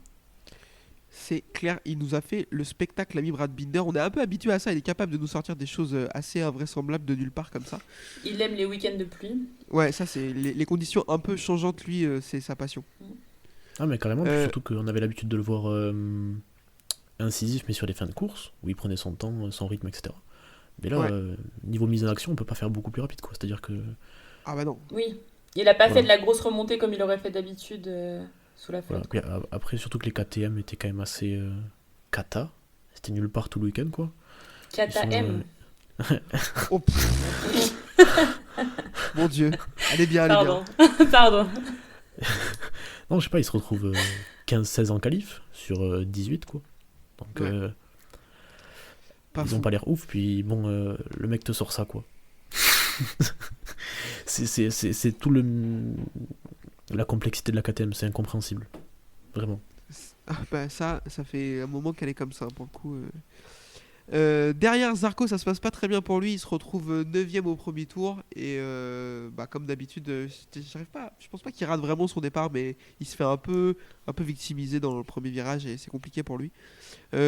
C'est clair, il nous a fait le spectacle, l'ami Brad Binder. On est un peu habitué à ça, il est capable de nous sortir des choses assez invraisemblables de nulle part comme ça. Il aime les week-ends de pluie. Ouais, ça c'est les conditions un peu changeantes, lui, c'est sa passion. Ah, mais carrément, puis surtout qu'on avait l'habitude de le voir incisif, mais sur les fins de course, où il prenait son temps, son rythme, etc. Mais là, niveau mise en action, on peut pas faire beaucoup plus rapide, quoi. C'est-à-dire que. Ah bah non. Oui, il a pas fait de la grosse remontée comme il aurait fait d'habitude sous la flotte. Puis, après, surtout que les KTM étaient quand même assez cata. C'était nulle part tout le week-end, quoi. KTM. Oh, mon Dieu. Allez bien, allez bien. Pardon. Non, je sais pas, ils se retrouvent 15-16 en qualif sur 18, quoi. Donc, ils ont pas l'air ouf, puis bon, le mec te sort ça, quoi. c'est tout la complexité de la KTM, c'est incompréhensible. Vraiment. Ah bah ça fait un moment qu'elle est comme ça, pour le coup. Derrière Zarco, ça se passe pas très bien pour lui. Il se retrouve 9ème au premier tour. Et comme d'habitude, je pense pas qu'il rate vraiment son départ, mais il se fait un peu victimiser dans le premier virage et c'est compliqué pour lui.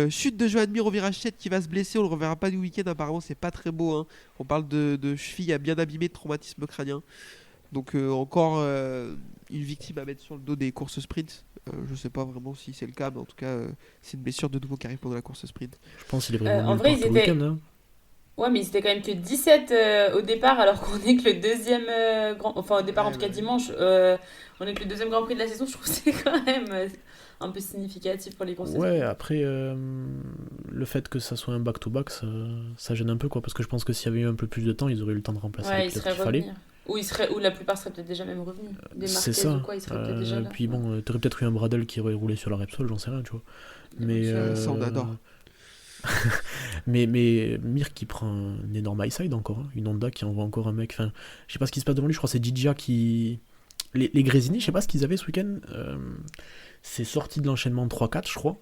Chute de Joan Mir au virage 7 qui va se blesser. On le reverra pas du week-end, apparemment, c'est pas très beau. Hein. On parle de cheville à bien abîmée, de traumatisme crânien. Donc encore une victime à mettre sur le dos des courses sprint. Je sais pas vraiment si c'est le cas, mais en tout cas, c'est une blessure de nouveau qui arrive pendant la course sprint. Je pense qu'il est vraiment en vrai, tout le week-end. Hein. Ouais, mais ils étaient quand même que 17 au départ, alors qu'on est que le deuxième au départ, en tout cas dimanche, on est que le deuxième Grand Prix de la saison. Je trouve que c'est quand même un peu significatif pour les courses. Ouais, après, le fait que ça soit un back-to-back, ça gêne un peu, quoi, parce que je pense que s'il y avait eu un peu plus de temps, ils auraient eu le temps de remplacer les pilotes qu'il fallait. Ou la plupart seraient peut-être déjà même revenus. Des c'est Marquez ça. ou quoi, ils seraient peut-être déjà là. Puis bon, t'aurais peut-être eu un Bradle qui aurait roulé sur la Repsol, j'en sais rien, tu vois. Mais ça, on adore. mais Mir qui prend un énorme high-side encore, hein. Une Honda qui envoie encore un mec. Enfin, je sais pas ce qui se passe devant lui, je crois que c'est Giggia qui. Les Grésini, je sais pas ce qu'ils avaient ce week-end. C'est sorti de l'enchaînement de 3-4, je crois.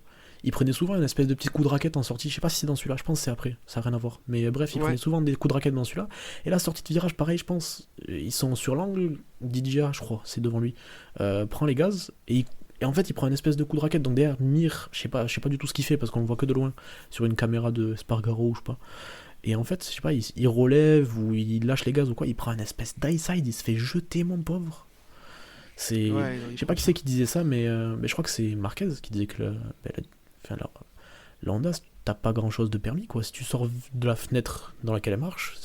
Ils prenaient souvent une espèce de petit coup de raquette en sortie. Je sais pas si c'est dans celui-là, je pense que c'est après, ça n'a rien à voir. Mais bref, ils prenaient souvent des coups de raquette dans celui-là. Et la sortie de virage, pareil, je pense. Ils sont sur l'angle. Didier, je crois, c'est devant lui. Prend les gaz et en fait, il prend une espèce de coup de raquette. Donc derrière, Mir, je sais pas du tout ce qu'il fait parce qu'on le voit que de loin sur une caméra de Spargaro ou je sais pas. Et en fait, je sais pas, il relève ou il lâche les gaz ou quoi. Il prend une espèce d'high-side, il se fait jeter, mon pauvre. Je sais pas qui c'est qui disait ça, mais je crois que c'est Marquez qui disait que la Honda, t'as pas grand chose de permis, quoi. Si tu sors de la fenêtre dans laquelle elle marche,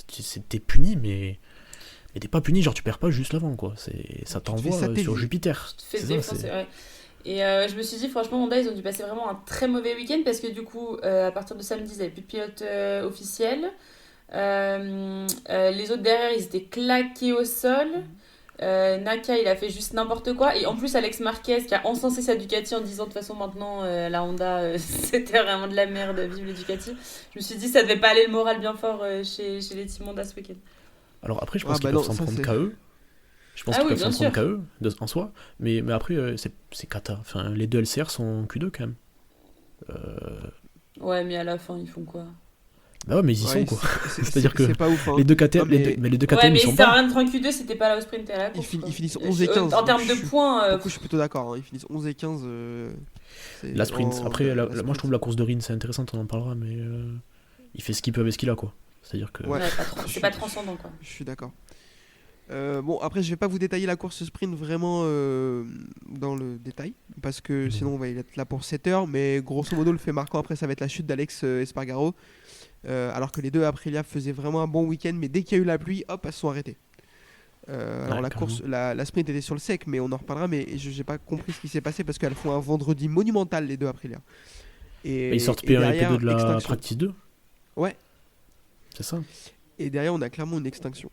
t'es puni, mais t'es pas puni, genre tu perds pas juste l'avant, quoi. Ça t'envoie sur Jupiter. Tu te fais défoncer, ouais. Et je me suis dit, franchement, Honda, ils ont dû passer vraiment un très mauvais week-end parce que du coup, à partir de samedi, ils n'avaient plus de pilote officiel. Les autres derrière, ils étaient claqués au sol. Naka, il a fait juste n'importe quoi. Et en plus, Alex Marquez qui a encensé sa Ducati en disant de toute façon, maintenant, la Honda, c'était vraiment de la merde, vive les Ducati. Je me suis dit, ça devait pas aller le moral bien fort chez les team Honda ce week-end. Alors après, je pense qu'ils peuvent s'en prendre qu'à eux. Je pense qu'ils peuvent s'en prendre qu'à eux, en soi. Mais après, c'est cata. Enfin, les deux LCR sont Q2 quand même. Ouais, mais à la fin, ils font quoi? Bah ouais, mais ils y sont, quoi. C'est-à-dire que c'est pas ouf, hein. les deux KTM, les deux KTM, ils sont pas. pas. Ouais, mais ça Q2, c'était pas là au sprint et à la course. Ils finissent 11 et 15. En termes de points. Du coup, je suis plutôt d'accord. Hein. Ils finissent 11 et 15. La sprint. Après, moi je sprint. trouve la course de Rin c'est intéressante, on en parlera, mais il fait ce qu'il peut avec ce qu'il a, quoi. C'est-à-dire que. Ouais. C'est pas transcendant, quoi. Je suis d'accord. Bon, après, je vais pas vous détailler la course sprint vraiment dans le détail, parce que sinon on va y être là pour 7 heures, mais grosso modo, le fait marquant après, ça va être la chute d'Alex Espargaro, alors que les deux Aprilia faisaient vraiment un bon week-end, mais dès qu'il y a eu la pluie, hop, elles se sont arrêtées. Alors la carrément. course, la sprint était sur le sec, mais on en reparlera, mais j'ai pas compris ce qui s'est passé, parce qu'elles font un vendredi monumental, les deux Aprilia. Et ils sortent et P1 et derrière, P2 de la extinction. Practice 2. Ouais. C'est ça. Et derrière, on a clairement une extinction.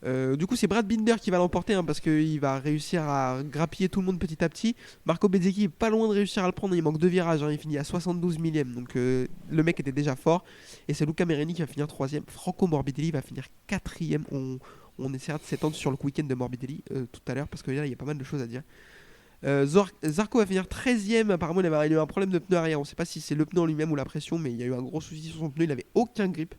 Du coup, c'est Brad Binder qui va l'emporter parce qu'il va réussir à grappiller tout le monde petit à petit. Marco Bezzecchi est pas loin de réussir à le prendre. Il manque 2 virages. Il finit à 72 millième. Donc le mec était déjà fort. Et c'est Luca Merini qui va finir 3ème. Franco Morbidelli va finir 4ème. On essaiera de s'étendre sur le week-end de Morbidelli tout à l'heure parce que là, il y a pas mal de choses à dire. Zarco va finir 13ème. Apparemment, il a eu un problème de pneu arrière. On sait pas si c'est le pneu en lui-même ou la pression, mais il y a eu un gros souci sur son pneu. Il avait aucun grip.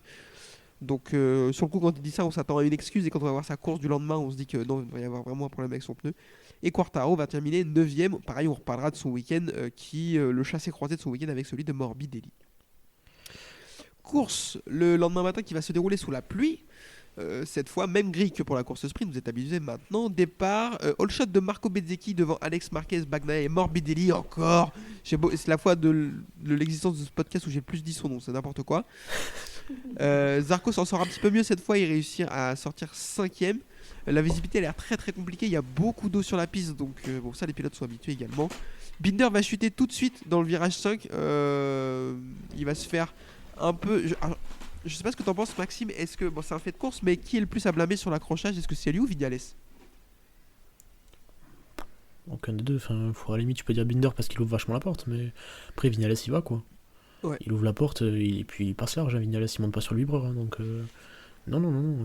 Donc sur le coup quand il dit ça on s'attend à une excuse et quand on va voir sa course du lendemain on se dit que non il devrait y avoir vraiment un problème avec son pneu. Et Quartaro va terminer 9ème, pareil on reparlera de son week-end le chassé croisé de son week-end avec celui de Morbidelli. Course le lendemain matin qui va se dérouler sous la pluie. Cette fois, même grille que pour la course sprint, vous êtes habitués maintenant. Départ, all shot de Marco Bezzecchi devant Alex Marquez, Bagnaia et Morbidelli encore. C'est la fois de l'existence de ce podcast où j'ai plus dit son nom, c'est n'importe quoi. Zarco s'en sort un petit peu mieux cette fois, il réussit à sortir 5ème. La visibilité a l'air très très compliquée, il y a beaucoup d'eau sur la piste, donc bon ça les pilotes sont habitués également. Binder va chuter tout de suite dans le virage 5, il va se faire un peu... Je sais pas ce que t'en penses Maxime, est-ce que bon c'est un fait de course mais qui est le plus à blâmer sur l'accrochage, est-ce que c'est lui ou Vignales? Aucun des deux. Enfin, à la limite tu peux dire Binder parce qu'il ouvre vachement la porte, mais après Vignales il va, quoi. Ouais. Il ouvre la porte et puis il passe large. Vignales il monte pas sur le vibreur, hein, donc non.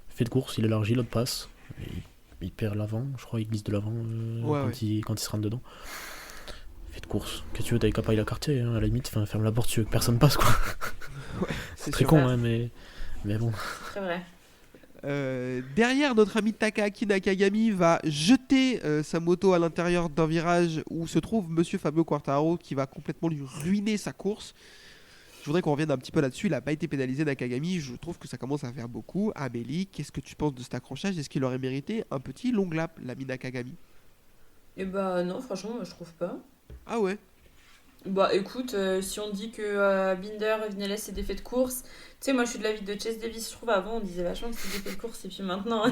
Fait de course, il élargit, l'autre passe. Il perd l'avant, je crois, il glisse de l'avant quand il se rentre dedans. Fait de course. Qu'est-ce que tu veux, t'avais qu'à pas y la quartier, hein, à la limite, ferme la porte, tu veux que personne passe, quoi. Ouais, c'est Très sûr. con, hein, mais bon. C'est vrai. Derrière, notre ami Takaaki Nakagami va jeter sa moto à l'intérieur d'un virage où se trouve Monsieur Fabio Quartararo qui va complètement lui ruiner sa course. Je voudrais qu'on revienne un petit peu là-dessus. Il n'a pas été pénalisé, Nakagami. Je trouve que ça commence à faire beaucoup. Amélie, qu'est-ce que tu penses de cet accrochage? Est-ce qu'il aurait mérité un petit long lap, l'ami Nakagami? Et bah non, franchement, je trouve pas. Ah ouais. Bah écoute, si on dit que Binder et Vignales c'est des faits de course, tu sais, moi je suis de l'avis de Chase Davis, je trouve. Avant on disait vachement que c'était des faits de course et puis maintenant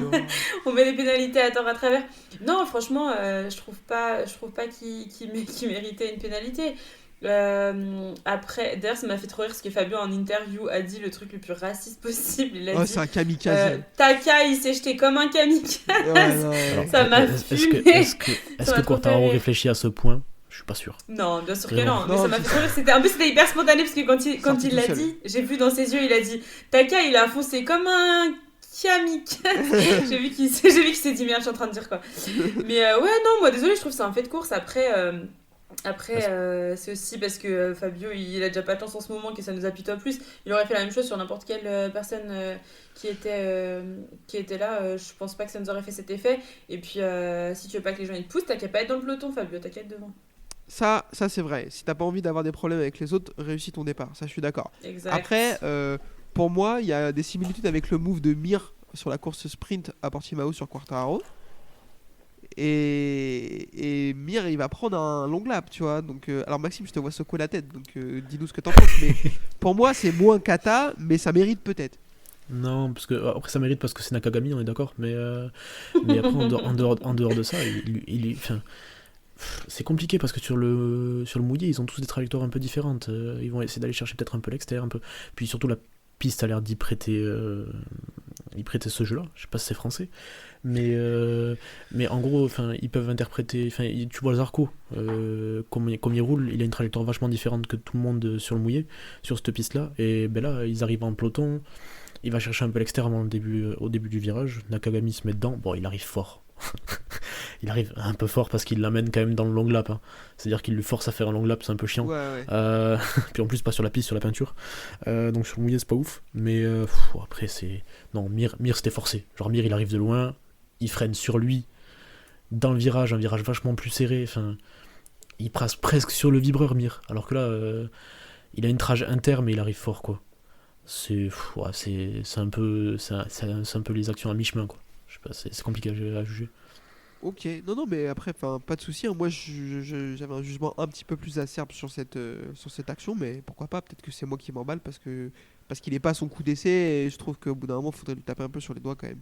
on met des pénalités à tort à travers. Non, franchement, je trouve pas qu'il méritait une pénalité. Après, d'ailleurs, ça m'a fait trop rire parce que Fabio en interview a dit le truc le plus raciste possible. Il a dit c'est un kamikaze. Taka il s'est jeté comme un kamikaze. Ouais. Ça m'a fumé. Est-ce Ça m'a que trop Quartaro fait rire. réfléchit à ce point? Je suis pas sûr. Non, bien sûr que Vraiment. non, mais Non, ça m'a c'est fait trop rire. C'était hyper spontané parce que quand Sorti il tout l'a seul. dit, j'ai vu dans ses yeux, il a dit Taka, il a foncé comme un kamikaze. J'ai vu qu'il s'est dit merde, je suis en train de dire quoi. Mais ouais, non, moi désolé, je trouve que c'est un fait de course. Après, c'est aussi parce que Fabio, il a déjà pas de chance en ce moment que ça nous apitoie plus. Il aurait fait la même chose sur n'importe quelle personne qui était là. Je pense pas que ça nous aurait fait cet effet. Et puis, si tu veux pas que les gens ils te poussent, t'as qu'à pas être dans le peloton, Fabio, t'as qu'à être devant. Ça c'est vrai. Si t'as pas envie d'avoir des problèmes avec les autres, réussis ton départ. Ça, je suis d'accord. Exact. Après, pour moi, il y a des similitudes avec le move de Mir sur la course sprint à Portimao sur Quartararo. Et Mir, il va prendre un long lap, tu vois. Donc, alors Maxime, je te vois secouer la tête, donc dis-nous ce que t'en penses. Mais pour moi, c'est moins kata, mais ça mérite peut-être. Non, parce que après ça mérite parce que c'est Nakagami, on est d'accord. Mais après en dehors de ça, enfin, c'est compliqué parce que sur le mouillé, ils ont tous des trajectoires un peu différentes. Ils vont essayer d'aller chercher peut-être un peu l'extérieur, un peu. Puis surtout la piste a l'air d'y prêter ce jeu-là. Je sais pas si c'est français, mais en gros, enfin, ils peuvent interpréter. Enfin, tu vois Zarco, comme il roule, il a une trajectoire vachement différente que tout le monde sur le mouillé, sur cette piste-là. Et ben là, ils arrivent en peloton. Il va chercher un peu l'extérieur au début du virage. Nakagami se met dedans. Bon, il arrive fort. Il arrive un peu fort parce qu'il l'amène quand même dans le long lap, hein. C'est-à-dire qu'il lui force à faire un long lap, c'est un peu chiant. Ouais. Puis en plus pas sur la piste, sur la peinture. Donc sur le mouillé c'est pas ouf. Mais après c'est... Non, Mir c'était forcé. Genre Mir il arrive de loin, il freine sur lui dans le virage, un virage vachement plus serré. Enfin, il passe presque sur le vibreur Mir. Alors que là, il a une trage inter, mais il arrive fort, quoi. C'est un peu les actions à mi-chemin, quoi. Je sais pas, c'est compliqué à juger. Ok, non, mais après, pas de souci, hein. Moi, j'avais un jugement un petit peu plus acerbe sur cette action, mais pourquoi pas? Peut-être que c'est moi qui m'emballe parce qu'il est pas à son coup d'essai et je trouve qu'au bout d'un moment, il faudrait lui taper un peu sur les doigts quand même.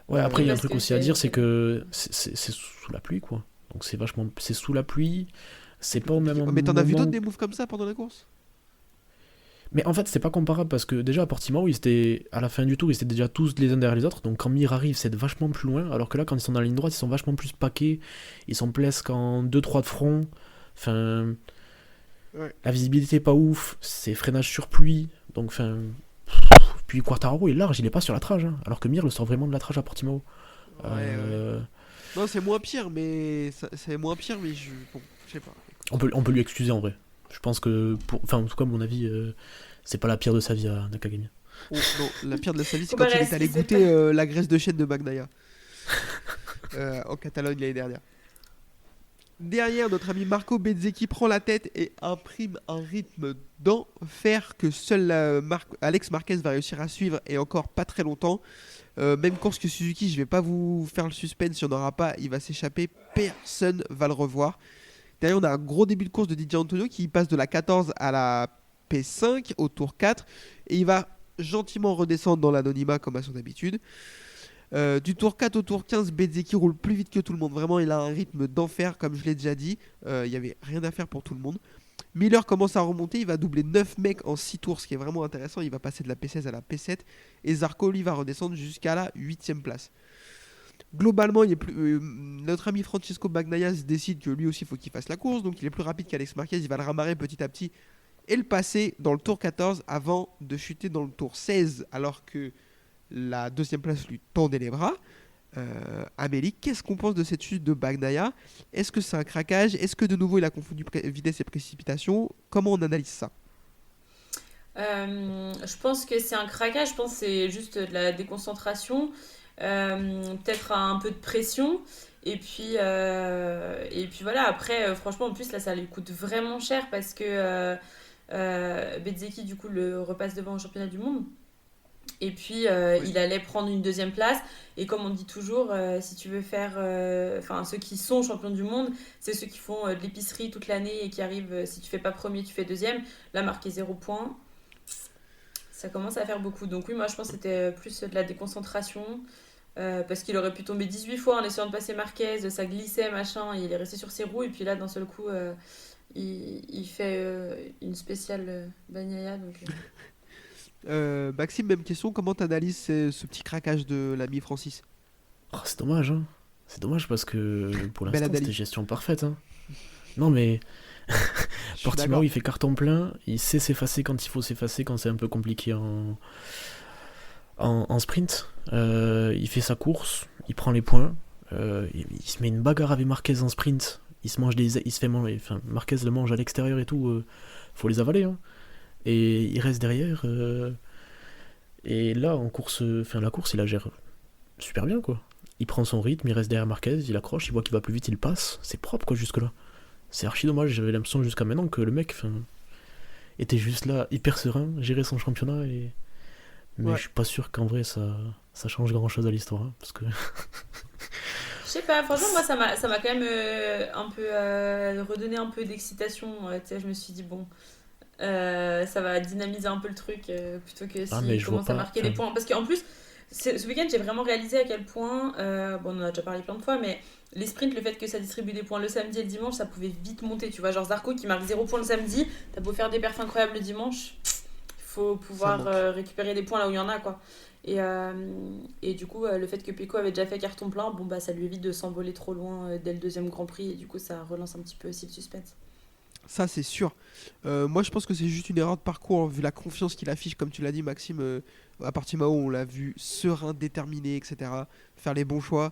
Ouais, après, il y a un Parce truc que aussi à dire, c'est c'est. que c'est sous la pluie, quoi. Donc c'est sous la pluie, c'est Plus pas au même compliqué. Oh, mais t'en as vu d'autres moment. des moves comme ça pendant la course? Mais en fait, c'est pas comparable parce que déjà à Portimao, à la fin du tour, ils étaient déjà tous les uns derrière les autres. Donc quand Mir arrive, c'est vachement plus loin. Alors que là, quand ils sont dans la ligne droite, ils sont vachement plus paqués. Ils sont presque en 2-3 de front. Enfin, Ouais. la visibilité est pas ouf. C'est freinage sur pluie. Donc, enfin. Puis Quartararo est large, il est pas sur la trage. Hein, alors que Mir le sort vraiment de la trage à Portimao. Ouais. Euh, Non, c'est moins pire, mais c'est moins pire, mais bon, je sais pas. on peut lui excuser en vrai. Je pense que, enfin, en tout cas, à mon avis, c'est pas la pire de sa vie à Nakagami. Oh, non, la pire de la sa vie, c'est Faut quand pas il est allé rester, c'est goûter pas. la graisse de chêne de Bagnaia en Catalogne l'année dernière. Derrière, notre ami Marco Bezzecchi prend la tête et imprime un rythme d'enfer que seul Alex Marquez va réussir à suivre et encore pas très longtemps. Même course que Suzuki, je vais pas vous faire le suspense, il n'y en aura pas, il va s'échapper, personne va le revoir. Derrière, on a un gros début de course de Didier Antonio qui passe de la 14 à la P5 au tour 4 et il va gentiment redescendre dans l'anonymat comme à son habitude. Du tour 4 au tour 15, Bezzecchi roule plus vite que tout le monde. Vraiment, il a un rythme d'enfer, comme je l'ai déjà dit. Il n'y avait rien à faire pour tout le monde. Miller commence à remonter, il va doubler 9 mecs en 6 tours, ce qui est vraiment intéressant. Il va passer de la P16 à la P7. Et Zarco, lui, va redescendre jusqu'à la 8ème place. Globalement, notre ami Francesco Bagnaia décide que lui aussi, il faut qu'il fasse la course. Donc, il est plus rapide qu'Alex Marquez. Il va le ramarrer petit à petit et le passer dans le tour 14 avant de chuter dans le tour 16, alors que la deuxième place lui tendait les bras. Amélie, qu'est-ce qu'on pense de cette chute de Bagnaia? Est-ce que c'est un craquage? Est-ce que de nouveau il a confondu vitesse et précipitation? Comment on analyse ça? Je pense que c'est un craquage, je pense que c'est juste de la déconcentration, peut-être un peu de pression. Et puis voilà, après, franchement, en plus, là, ça lui coûte vraiment cher parce que Bezzecchi, du coup, le repasse devant au championnat du monde. Et puis, Oui. il allait prendre une deuxième place. Et comme on dit toujours, si tu veux faire. Enfin, ceux qui sont champions du monde, c'est ceux qui font de l'épicerie toute l'année et qui arrivent, si tu fais pas premier, tu fais deuxième. Là, marquer 0 points, ça commence à faire beaucoup. Donc, oui, moi, je pense que c'était plus de la déconcentration. Parce qu'il aurait pu tomber 18 fois en essayant de passer Marquez, ça glissait, machin, et il est resté sur ses roues. Et puis là, d'un seul coup, il fait une spéciale Bagnaia. Donc, Maxime, même question, comment t'analyses ce petit craquage de l'ami Francis? Oh, c'est dommage, hein. C'est dommage parce que pour Belle l'instant, c'était analyse. gestion parfaite, hein. Non, mais Je suis Portimao, d'accord. il fait carton plein, il sait s'effacer quand il faut s'effacer, quand c'est un peu compliqué en sprint. Il fait sa course, il prend les points, il se met une bagarre avec Marquez en sprint, il se fait manger, enfin, Marquez le mange à l'extérieur et tout, faut les avaler, hein. Et il reste derrière, et là, en course, enfin, la course, il la gère super bien, quoi. Il prend son rythme, il reste derrière Marquez, il accroche, il voit qu'il va plus vite, il passe, c'est propre, quoi, jusque-là. C'est archi dommage, j'avais l'impression jusqu'à maintenant que le mec, enfin, était juste là, hyper serein, gérer son championnat, mais Ouais. je suis pas sûr qu'en vrai ça change grand chose à l'histoire, hein, parce que je sais pas, franchement, moi, ça m'a quand même un peu redonné un peu d'excitation. Tu sais, je me suis dit, bon, ça va dynamiser un peu le truc plutôt que ah mais s'il je vois commence à pas, marquer des enfin, points. Parce qu'en plus, ce week-end, j'ai vraiment réalisé à quel point, bon, on en a déjà parlé plein de fois, mais les sprints, le fait que ça distribue des points le samedi et le dimanche, ça pouvait vite monter. Tu vois, genre Zarco qui marque 0 points le samedi, t'as beau faire des perfs incroyables le dimanche, il faut Ça pouvoir manque. récupérer des points là où il y en a, quoi. Et du coup, le fait que Pecco avait déjà fait carton plein, bon, bah, ça lui évite de s'envoler trop loin dès le deuxième Grand Prix, et du coup, ça relance un petit peu aussi le suspense. Ça, c'est sûr. Moi, je pense que c'est juste une erreur de parcours, vu la confiance qu'il affiche, comme tu l'as dit, Maxime. À Portimao, on l'a vu serein, déterminé, etc. Faire les bons choix.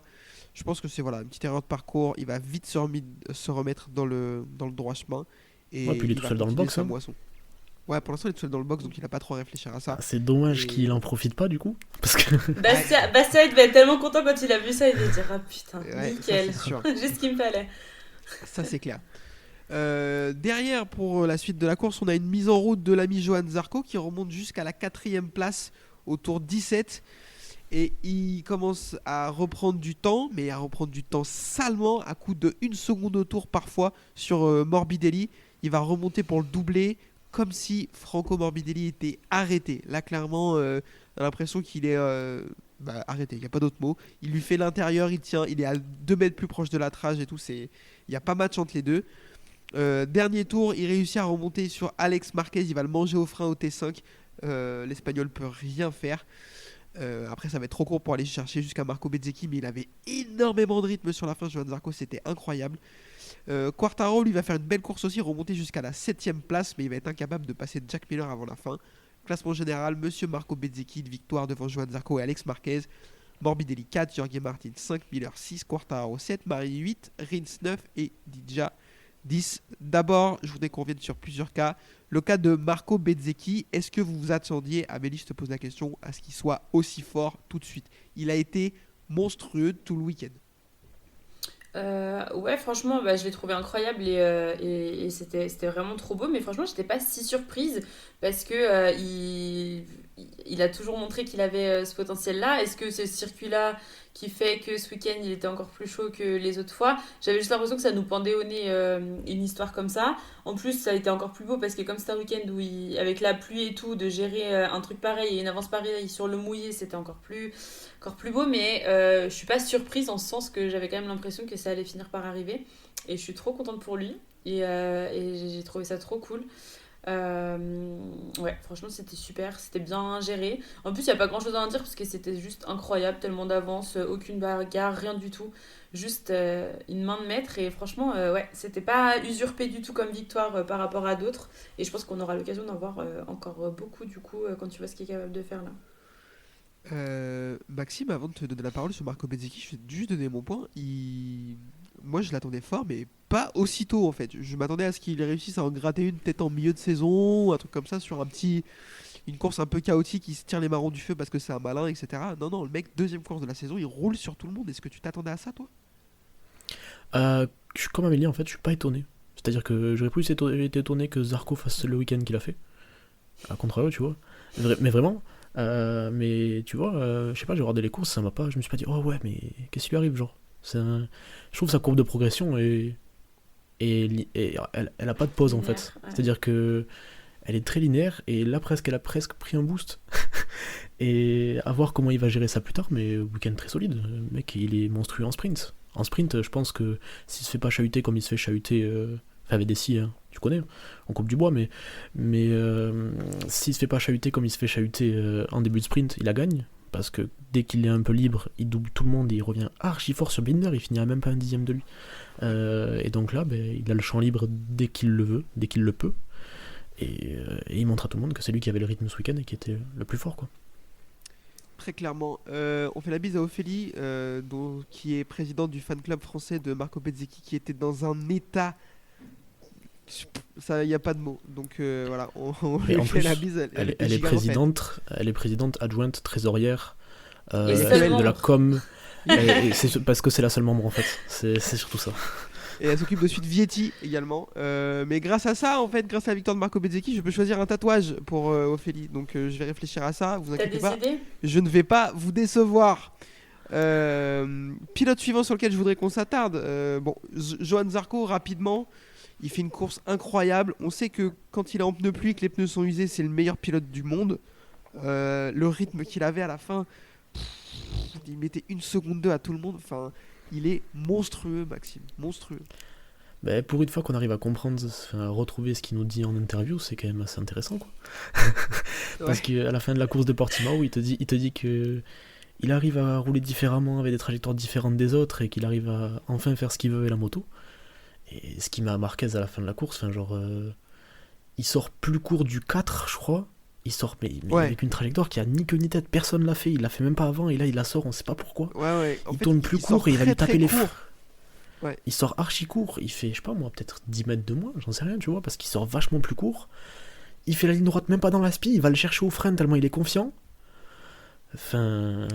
Je pense que c'est voilà, une petite erreur de parcours. Il va vite se remettre dans le droit chemin. ouais, Et puis il est il tout va seul dans le continuer box, sa hein. moisson. Ouais, pour l'instant, il est tout seul dans le box, donc il n'a pas trop à réfléchir à ça. Ah, c'est dommage Et qu'il en profite pas du coup, parce que ouais, Bastia, il devait être tellement content quand il a vu ça, il devait dire ah putain, ouais, ça nickel, c'est sûr. j'ai ce qu'il me fallait. Ça c'est clair. Derrière, pour la suite de la course, on a une mise en route de l'ami Johan Zarco qui remonte jusqu'à la 4e place au tour 17. Et il commence à reprendre du temps, mais à reprendre du temps salement, à coup de 1 seconde au tour parfois sur Morbidelli. Il va remonter pour le doubler, comme si Franco Morbidelli était arrêté. Là, clairement, on a l'impression qu'il est arrêté, il n'y a pas d'autre mot. Il lui fait l'intérieur, il tient, il est à 2 mètres plus proche de la trage et tout. Il n'y a pas match entre les deux. Dernier tour, il réussit à remonter sur Alex Marquez, il va le manger au frein au T5. L'Espagnol peut rien faire. Après, ça va être trop court pour aller chercher jusqu'à Marco Bezzecchi, mais il avait énormément de rythme sur la fin. Johan Zarco, c'était incroyable. Quartaro, lui, va faire une belle course aussi, remonter jusqu'à la 7e place, mais il va être incapable de passer Jack Miller avant la fin. Classement général, monsieur Marco Bezzecchi, victoire devant Johan Zarco et Alex Marquez. Morbidelli 4, Jorge Martin 5, Miller 6, Quartaro 7, Marini 8, Rins 9 et Didja 10. D'abord, je voudrais qu'on revienne sur plusieurs cas. Le cas de Marco Bezzecchi, est-ce que vous vous attendiez, Amélie, je te pose la question, à ce qu'il soit aussi fort tout de suite? Il a été monstrueux tout le week-end. Ouais, franchement, je l'ai trouvé incroyable et c'était vraiment trop beau. Mais franchement, j'étais pas si surprise parce que il a toujours montré qu'il avait ce potentiel-là. Est-ce que c'est ce circuit-là qui fait que ce week-end il était encore plus chaud que les autres fois? J'avais juste l'impression que ça nous pendait au nez une histoire comme ça. En plus, ça a été encore plus beau parce que comme c'était un week-end où avec la pluie et tout, de gérer un truc pareil et une avance pareille sur le mouillé, c'était encore plus beau. Mais je suis pas surprise en ce sens que j'avais quand même l'impression que ça allait finir par arriver. Et je suis trop contente pour lui. Et j'ai trouvé ça trop cool. Ouais, franchement, c'était super, c'était bien géré. En plus, il n'y a pas grand chose à en dire parce que c'était juste incroyable, tellement d'avance, aucune bagarre, rien du tout. Juste une main de maître. Et franchement, ouais, c'était pas usurpé du tout comme victoire par rapport à d'autres. Et je pense qu'on aura l'occasion d'en voir encore beaucoup du coup quand tu vois ce qu'il est capable de faire là. Maxime, avant de te donner la parole sur Marco Bezzecchi, je vais juste donner mon point. Moi, je l'attendais fort, mais pas aussitôt en fait. Je m'attendais à ce qu'il réussisse à en gratter une peut-être en milieu de saison, un truc comme ça, sur une course un peu chaotique, il se tire les marrons du feu parce que c'est un malin, etc. Non, le mec, deuxième course de la saison, il roule sur tout le monde. Est-ce que tu t'attendais à ça, toi? Je suis comme Amélie, en fait, je suis pas étonné. C'est-à-dire que j'aurais plus été étonné que Zarco fasse le week-end qu'il a fait. À contrario, tu vois. Mais vraiment. Mais tu vois, je sais pas, j'ai regardé les courses, ça m'a pas. Je me suis pas dit, oh ouais, mais qu'est-ce qui lui arrive, genre. Je trouve sa courbe de progression et elle a pas de pause en fait. Ouais. C'est-à-dire que elle est très linéaire et là presque elle a presque pris un boost. Et à voir comment il va gérer ça plus tard, mais week-end très solide. Le mec, il est monstrueux en sprint. En sprint, je pense que s'il se fait pas chahuter comme il se fait chahuter avec des scies, hein, tu connais, on coupe du bois, mais s'il se fait pas chahuter comme il se fait chahuter en début de sprint, il la gagne. Parce que dès qu'il est un peu libre, il double tout le monde et il revient archi fort sur Binder, il finira même pas un dixième de lui. Et donc là, il a le champ libre dès qu'il le veut, dès qu'il le peut. Et il montre à tout le monde que c'est lui qui avait le rythme ce week-end et qui était le plus fort, quoi. Très clairement. On fait la bise à Ophélie, qui est présidente du fan club français de Marco Bezzecchi, qui était dans un état... Ça, il n'y a pas de mots. Donc voilà, on lui fait la bise. Elle est présidente adjointe trésorière seulement. de la com. Et c'est parce que c'est la seule membre en fait. C'est surtout ça. Et elle s'occupe de suite Vietti également. Mais grâce à ça, en fait, grâce à la victoire de Marco Bezzecchi, je peux choisir un tatouage pour Ophélie. Donc je vais réfléchir à ça. Vous inquiétez pas. Idées? Je ne vais pas vous décevoir. Pilote suivant sur lequel je voudrais qu'on s'attarde. Johan Zarco, rapidement. Il fait une course incroyable. On sait que quand il est en pneus pluie, que les pneus sont usés, c'est le meilleur pilote du monde. Le rythme qu'il avait à la fin, il mettait 1 seconde 2 à tout le monde. Enfin, il est monstrueux, Maxime. Monstrueux. Pour une fois qu'on arrive à comprendre, à retrouver ce qu'il nous dit en interview, c'est quand même assez intéressant, quoi. Parce qu'à la fin de la course de Portimao, il te dit que il arrive à rouler différemment, avec des trajectoires différentes des autres, et qu'il arrive à enfin faire ce qu'il veut avec la moto. Et ce qui m'a marqué à la fin de la course, il sort plus court du 4, je crois. Il sort mais avec une trajectoire qui a ni queue ni tête. Personne l'a fait, il l'a fait même pas avant, et là il la sort, on sait pas pourquoi. Il tourne plus court et il va lui taper les freins. Il sort archi court, il fait, je sais pas moi, peut-être 10 mètres de moins, j'en sais rien, tu vois, parce qu'il sort vachement plus court. Il fait la ligne droite même pas dans la spi, il va le chercher au frein tellement il est confiant. Enfin,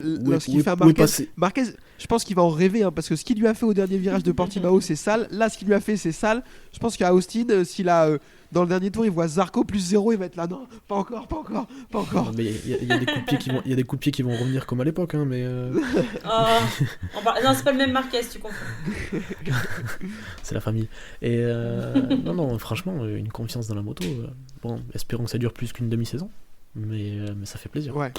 Lorsqu'il fait un où est Marquez, passé... Marquez, je pense qu'il va en rêver, hein, parce que ce qu'il lui a fait au dernier virage de Portimao, c'est sale. Là, ce qu'il lui a fait, c'est sale. Je pense qu'à Austin, s'il a dans le dernier tour, il voit Zarco plus 0, il va être là. Non, pas encore, pas encore, pas Non, encore. mais il y a des coups de pied qui vont, il y a des coups de pied qui vont revenir comme à l'époque, hein, mais Oh, non, c'est pas le même Marquez, tu comprends. c'est la famille. Et non, franchement, une confiance dans la moto. Bon, espérons que ça dure plus qu'une demi-saison, mais ça fait plaisir. Ouais,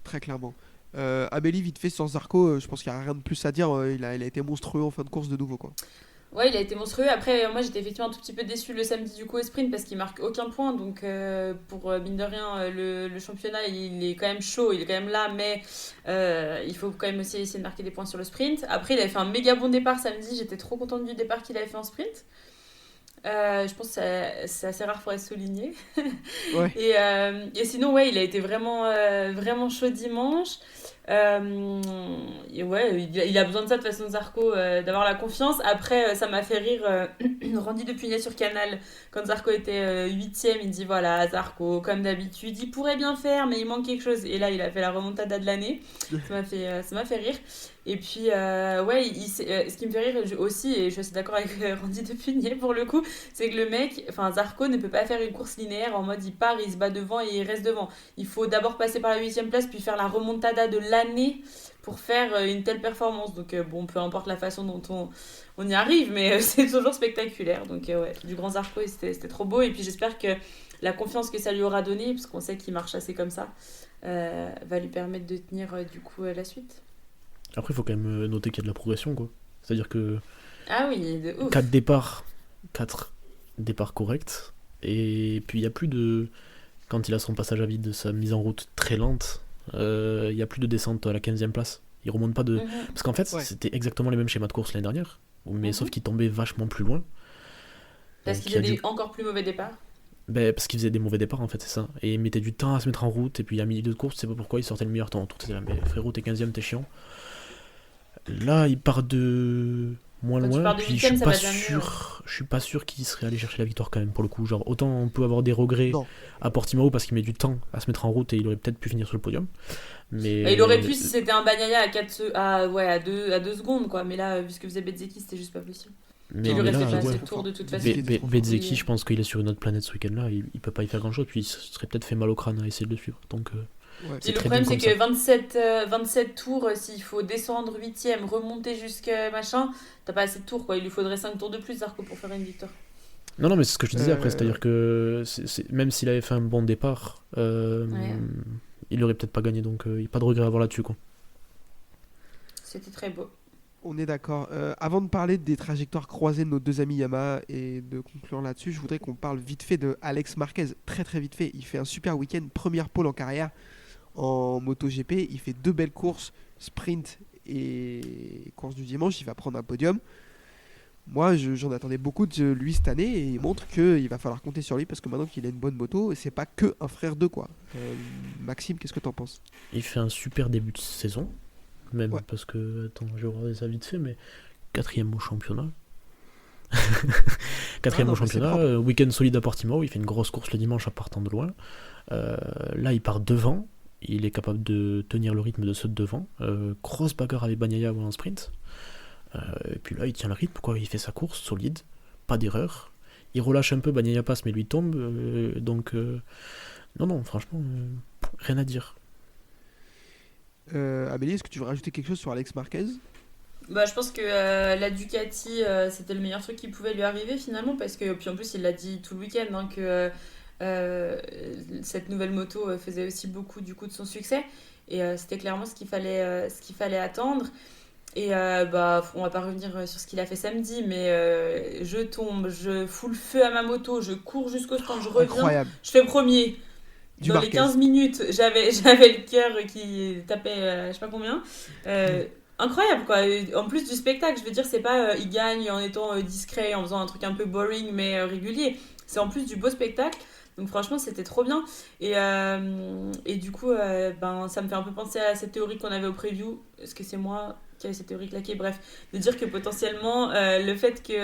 très clairement. Amélie, vite fait sur Zarco, je pense qu'il n'y a rien de plus à dire. Il a été monstrueux en fin de course de nouveau, quoi. Ouais, il a été monstrueux. Après, moi, j'étais effectivement un tout petit peu déçue le samedi du coup au sprint parce qu'il marque aucun point. Donc, pour mine de rien, le championnat, il est quand même chaud, il est quand même là, mais il faut quand même aussi essayer de marquer des points sur le sprint. Après, il avait fait un méga bon départ samedi. J'étais trop contente du départ qu'il avait fait en sprint. Je pense que c'est assez rare pour être souligné. Ouais. Et sinon, ouais, il a été vraiment chaud dimanche. Et ouais, il a besoin de ça de toute façon, Zarco, d'avoir la confiance. Après, ça m'a fait rire Randy Depugnet sur Canal, quand Zarco était 8ème, il dit voilà, Zarco, comme d'habitude, il pourrait bien faire, mais il manque quelque chose. Et là, il a fait la remontada de l'année. Ça m'a fait rire. Et puis, ouais, ce qui me fait rire aussi, et je suis d'accord avec Randy Depugnet pour le coup, c'est que le mec, enfin Zarco ne peut pas faire une course linéaire en mode il part, il se bat devant et il reste devant. Il faut d'abord passer par la 8ème place, puis faire la remontada de l'année pour faire une telle performance. Donc bon, peu importe la façon dont on y arrive, mais c'est toujours spectaculaire. Donc ouais, du grand Zarco, c'était trop beau. Et puis j'espère que la confiance que ça lui aura donnée, parce qu'on sait qu'il marche assez comme ça, va lui permettre de tenir du coup la suite. Après, il faut quand même noter qu'il y a de la progression, quoi. C'est-à-dire que Ah oui, de ouf. 4 départs corrects, et puis il n'y a plus de... Quand il a son passage à vide, sa mise en route très lente, il n'y a plus de descente à la 15e place. Il remonte pas de... Mhm. Parce qu'en fait, Ouais. c'était exactement les mêmes schémas de course l'année dernière, mais Mhm. sauf qu'il tombait vachement plus loin. Parce Donc, qu'il il a faisait dû- des encore plus mauvais départs. Ben, parce qu'il faisait des mauvais départs, en fait, c'est ça. Et il mettait du temps à se mettre en route, et puis à milieu de course, je sais pas pourquoi, il sortait le meilleur temps en tour. T'étais là, mais frérot, t'es 15ème, t'es chiant. Là, il part de moins Quand tu loin, pars de puis 8ème, ça va déjà mieux. je suis pas sûr qu'il serait allé chercher la victoire quand même, pour le coup. Genre, autant on peut avoir des regrets Non. à Portimao parce qu'il met du temps à se mettre en route et il aurait peut-être pu finir sur le podium. Mais Et il aurait pu si c'était un Bagnaia à 2 secondes, quoi. Mais là, vu ce que faisait Bezzecchi, c'était juste pas possible. mais Il lui là, restait pas ouais. assez de tours de toute façon. Bezzecchi était trop fort. Bezzecchi, je pense qu'il est sur une autre planète ce week-end-là, il peut pas y faire grand-chose, puis il se serait peut-être fait mal au crâne à essayer de le suivre. Donc, Ouais. c'est Et le très problème, bien c'est comme que 27 tours, s'il faut descendre 8ème, remonter jusqu'à machin, t'as pas assez de tours, quoi. Il lui faudrait 5 tours de plus, Zarco, pour faire une victoire. Non, mais c'est ce que je disais après, Euh, c'est-à-dire que même s'il avait fait un bon départ, il aurait peut-être pas gagné, donc il n'y a pas de regret à avoir là-dessus, quoi. C'était très beau. On est d'accord. Avant de parler des trajectoires croisées de nos deux amis Yamaha et de conclure là-dessus, je voudrais qu'on parle vite fait de Alex Marquez. Très très vite fait. Il fait un super week-end, première pole en carrière en MotoGP. Il fait 2 belles courses, sprint et course du dimanche. Il va prendre un podium. Moi, j'en attendais beaucoup de lui cette année et il montre qu'il va falloir compter sur lui parce que maintenant qu'il a une bonne moto, c'est pas que un frère d'eux, quoi. Maxime, qu'est-ce que t'en penses? Il fait un super début de saison, même Ouais. parce que, attends, je vais regarder ça vite fait, mais 4ème au championnat. 4ème non, au mais c'est championnat, propre. week-end solide à Portimao, il fait une grosse course le dimanche en partant de loin. Là, il part devant, il est capable de tenir le rythme de ceux de devant. Grosse bagarre avec Bagnaia en sprint. Et puis là, il tient le rythme, quoi. Il fait sa course solide, pas d'erreur. Il relâche un peu, Bagnaia passe, mais lui tombe. Non, franchement, rien à dire. Amélie, est-ce que tu veux rajouter quelque chose sur Alex Marquez? Bah, je pense que la Ducati, c'était le meilleur truc qui pouvait lui arriver finalement, parce que, puis en plus, il l'a dit tout le week-end, hein, que cette nouvelle moto faisait aussi beaucoup du coup de son succès. Et c'était clairement ce qu'il fallait attendre. Et bah, on va pas revenir sur ce qu'il a fait samedi, mais je tombe, je fous le feu à ma moto, je cours jusqu'au stand, je reviens, Incroyable. je fais premier. Du Dans Marquez. les 15 minutes, j'avais le cœur qui tapait je sais pas combien. Incroyable, quoi. En plus du spectacle, je veux dire, c'est pas il gagne en étant discret, en faisant un truc un peu boring mais régulier. C'est en plus du beau spectacle. Donc franchement, c'était trop bien. Et du coup, ça me fait un peu penser à cette théorie qu'on avait au preview. Est-ce que c'est moi qui avait cette théorie claquée? Bref, de dire que potentiellement, le fait que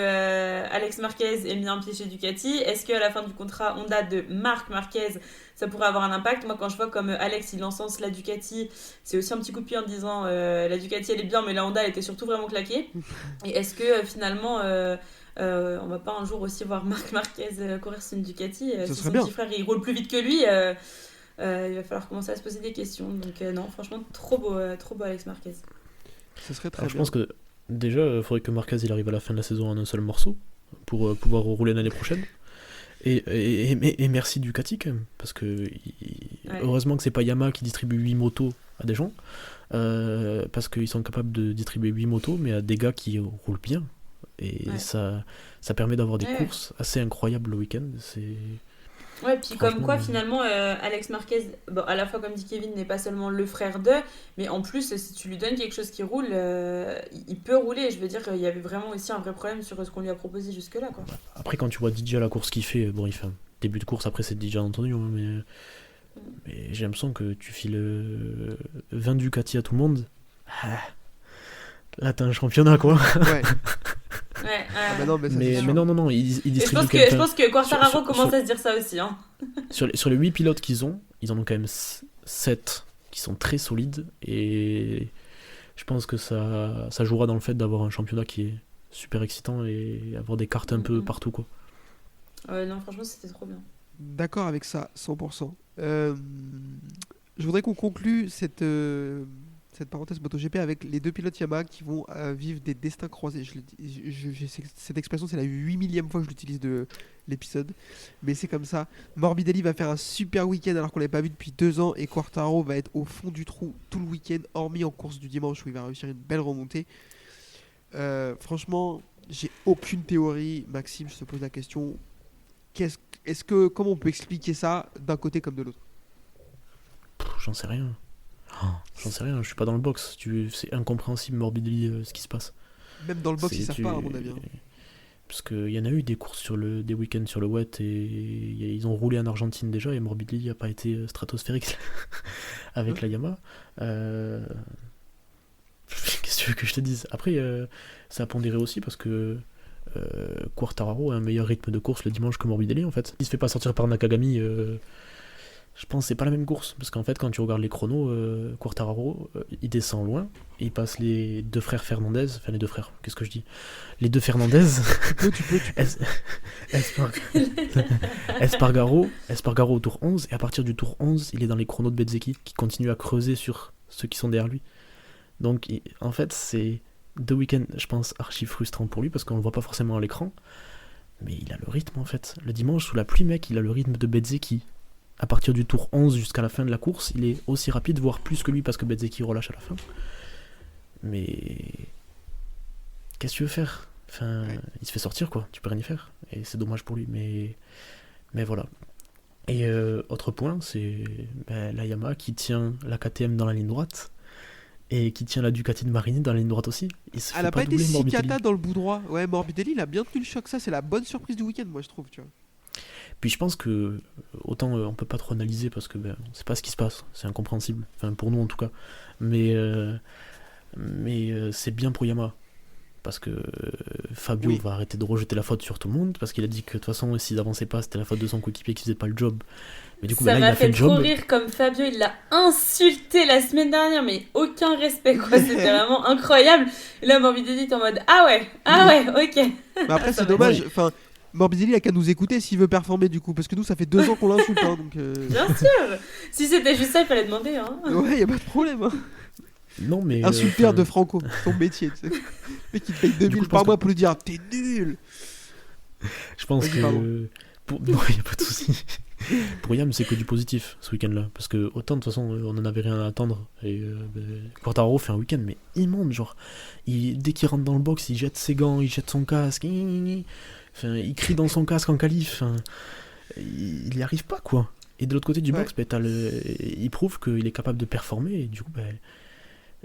Alex Marquez ait mis un pied chez Ducati, est-ce qu'à la fin du contrat Honda de Marc Marquez, ça pourrait avoir un impact? Moi, quand je vois comme Alex, il encense la Ducati, c'est aussi un petit coup de pied en disant la Ducati, elle est bien, mais la Honda, elle était surtout vraiment claquée. Et est-ce que finalement, on va pas un jour aussi voir Marc Marquez courir sur une Ducati Ce si serait son bien. petit frère il roule plus vite que lui, il va falloir commencer à se poser des questions. Donc non, franchement, trop beau Alex Marquez. Ce serait très Alors, je bien. pense que déjà, il faudrait que Marquez il arrive à la fin de la saison en un seul morceau pour pouvoir rouler l'année prochaine. Et merci Ducati quand même, parce que Ouais. heureusement que c'est pas Yamaha qui distribue 8 motos à des gens, parce qu'ils sont capables de distribuer 8 motos, mais à des gars qui roulent bien. Et Ouais. ça permet d'avoir des Ouais. courses assez incroyables le week-end. Ouais, puis comme Franchement, quoi finalement Alex Marquez, bon, à la fois comme dit Kevin, n'est pas seulement le frère de, mais en plus si tu lui donnes quelque chose qui roule, il peut rouler. Je veux dire, il y avait vraiment aussi un vrai problème sur ce qu'on lui a proposé jusque-là, quoi. Après, quand tu vois DJ à la course qu'il fait, bon, il fait un début de course, après c'est DJ entendu, hein, mais j'ai l'impression que tu files 20 Ducati à tout le monde. Ah, là, t'as un championnat, quoi. Ouais. Ouais, Ah bah non, mais ça, c'est Mais sûr. non, il et je distribue pense que, quelqu'un. je pense que Quartararo sur- commence sur- à se dire ça aussi, hein. Sur les 8 pilotes qu'ils ont, ils en ont quand même 7 qui sont très solides. Et je pense que ça jouera dans le fait d'avoir un championnat qui est super excitant et avoir des cartes un peu Mhm. partout, quoi. Non, franchement, c'était trop bien. D'accord avec ça, 100%. Je voudrais qu'on conclue cette parenthèse MotoGP avec les deux pilotes Yamaha qui vont vivre des destins croisés. Cette expression, c'est la 8 millième fois que je l'utilise de l'épisode. Mais c'est comme ça. Morbidelli va faire un super week-end alors qu'on l'avait pas vu depuis 2 ans. Et Quartaro va être au fond du trou tout le week-end, hormis en course du dimanche où il va réussir une belle remontée. Franchement, j'ai aucune théorie. Maxime, je te pose la question. Comment on peut expliquer ça d'un côté comme de l'autre? J'en sais rien. J'en sais rien, je suis pas dans le box. C'est incompréhensible, Morbidelli, ce qui se passe. Même dans le box, C'est- ils savent tu- pas, à mon avis. Parce qu'il y en a eu des courses des week-ends sur le wet et ils ont roulé en Argentine déjà et Morbidelli n'a pas été stratosphérique avec la Yamaha. Qu'est-ce que tu veux que je te dise? Après, ça a pondéré aussi parce que Quartararo a un meilleur rythme de course le dimanche que Morbidelli en fait. Il se fait pas sortir par Nakagami. Je pense que c'est pas la même course parce qu'en fait, quand tu regardes les chronos, Quartararo il descend loin et il passe les deux frères Fernandez. Enfin, les deux frères, qu'est-ce que je dis? Les deux Fernandez. Tu peux. Espargaro au tour 11 et à partir du tour 11 il est dans les chronos de Bezzecchi qui continue à creuser sur ceux qui sont derrière lui. Donc en fait c'est 2 week-ends je pense archi frustrants pour lui parce qu'on le voit pas forcément à l'écran, mais il a le rythme en fait. Le dimanche sous la pluie mec, il a le rythme de Bezzecchi. À partir du tour 11 jusqu'à la fin de la course il est aussi rapide, voire plus que lui parce que Bezzecchi relâche à la fin. Mais qu'est-ce que tu veux faire? Enfin, Ouais. il se fait sortir quoi, tu peux rien y faire. Et c'est dommage pour lui, mais voilà. Et autre point, c'est la Yamaha qui tient la KTM dans la ligne droite et qui tient la Ducati de Marini dans la ligne droite aussi. Il se Elle fait a pas été doubler, si Morbidelli. cata dans le bout droit. Ouais, Morbidelli, il a bien tenu le choc. Ça, c'est la bonne surprise du week-end, moi, je trouve. Tu vois. Puis je pense que autant on peut pas trop analyser parce que on sait pas ce qui se passe, c'est incompréhensible. Enfin pour nous en tout cas. Mais c'est bien pour Yamaha. Parce que Fabio Oui. va arrêter de rejeter la faute sur tout le monde parce qu'il a dit que de toute façon s'il avançait pas c'était la faute de son coéquipier qui faisait pas le job. Mais du coup Ça là il m'a a fait fait le trop job. rire comme Fabio, il l'a insulté la semaine dernière, mais aucun respect quoi, c'était vraiment incroyable. Et là, Morbidelli est en mode ah ouais, ok. Mais après, Ça c'est va. dommage. Ouais. Enfin, Morbidelli, il a qu'à nous écouter s'il veut performer, du coup. Parce que nous, ça fait 2 ans qu'on l'insulte. Hein, donc, Bien sûr. Si c'était juste ça, il fallait demander. Hein. ouais, y a pas de problème. Hein. Non mais Insulteur enfin, de Franco, son métier. Tu sais. Le mec, il te paye 2000 coup, je par pense mois pour lui dire t'es nul. je pense Vas-y, que pardon. non, y a pas de souci. Pour Yam, c'est que du positif ce week-end-là. Parce que autant de toute façon, on en avait rien à attendre. Et Quartararo fait un week-end, mais immonde. Genre, dès qu'il rentre dans le box, il jette ses gants, il jette son casque. Enfin, il crie dans son casque en qualif. Enfin, il y arrive pas, quoi. Et de l'autre côté du Ouais. box, il prouve qu'il est capable de performer. Et du coup,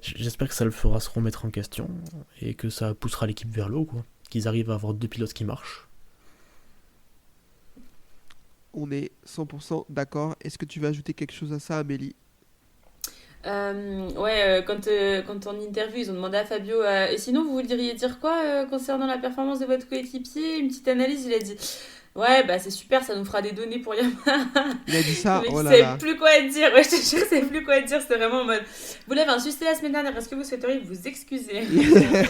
j'espère que ça le fera se remettre en question. Et que ça poussera l'équipe vers le haut, quoi. Qu'ils arrivent à avoir 2 pilotes qui marchent. on est 100% d'accord. Est-ce que tu veux ajouter quelque chose à ça, Amélie? Quand en interview, ils ont demandé à Fabio et sinon, vous voudriez dire quoi concernant la performance de votre coéquipier? Une petite analyse, il a dit ouais, bah c'est super, ça nous fera des données pour Yamaha. Il a dit ça, Le mec, oh il là savait là. plus quoi dire. Ouais, je te jure, il savait plus quoi dire. C'était vraiment en mode vous l'avez insulté la semaine dernière, est-ce que vous souhaiteriez vous excuser?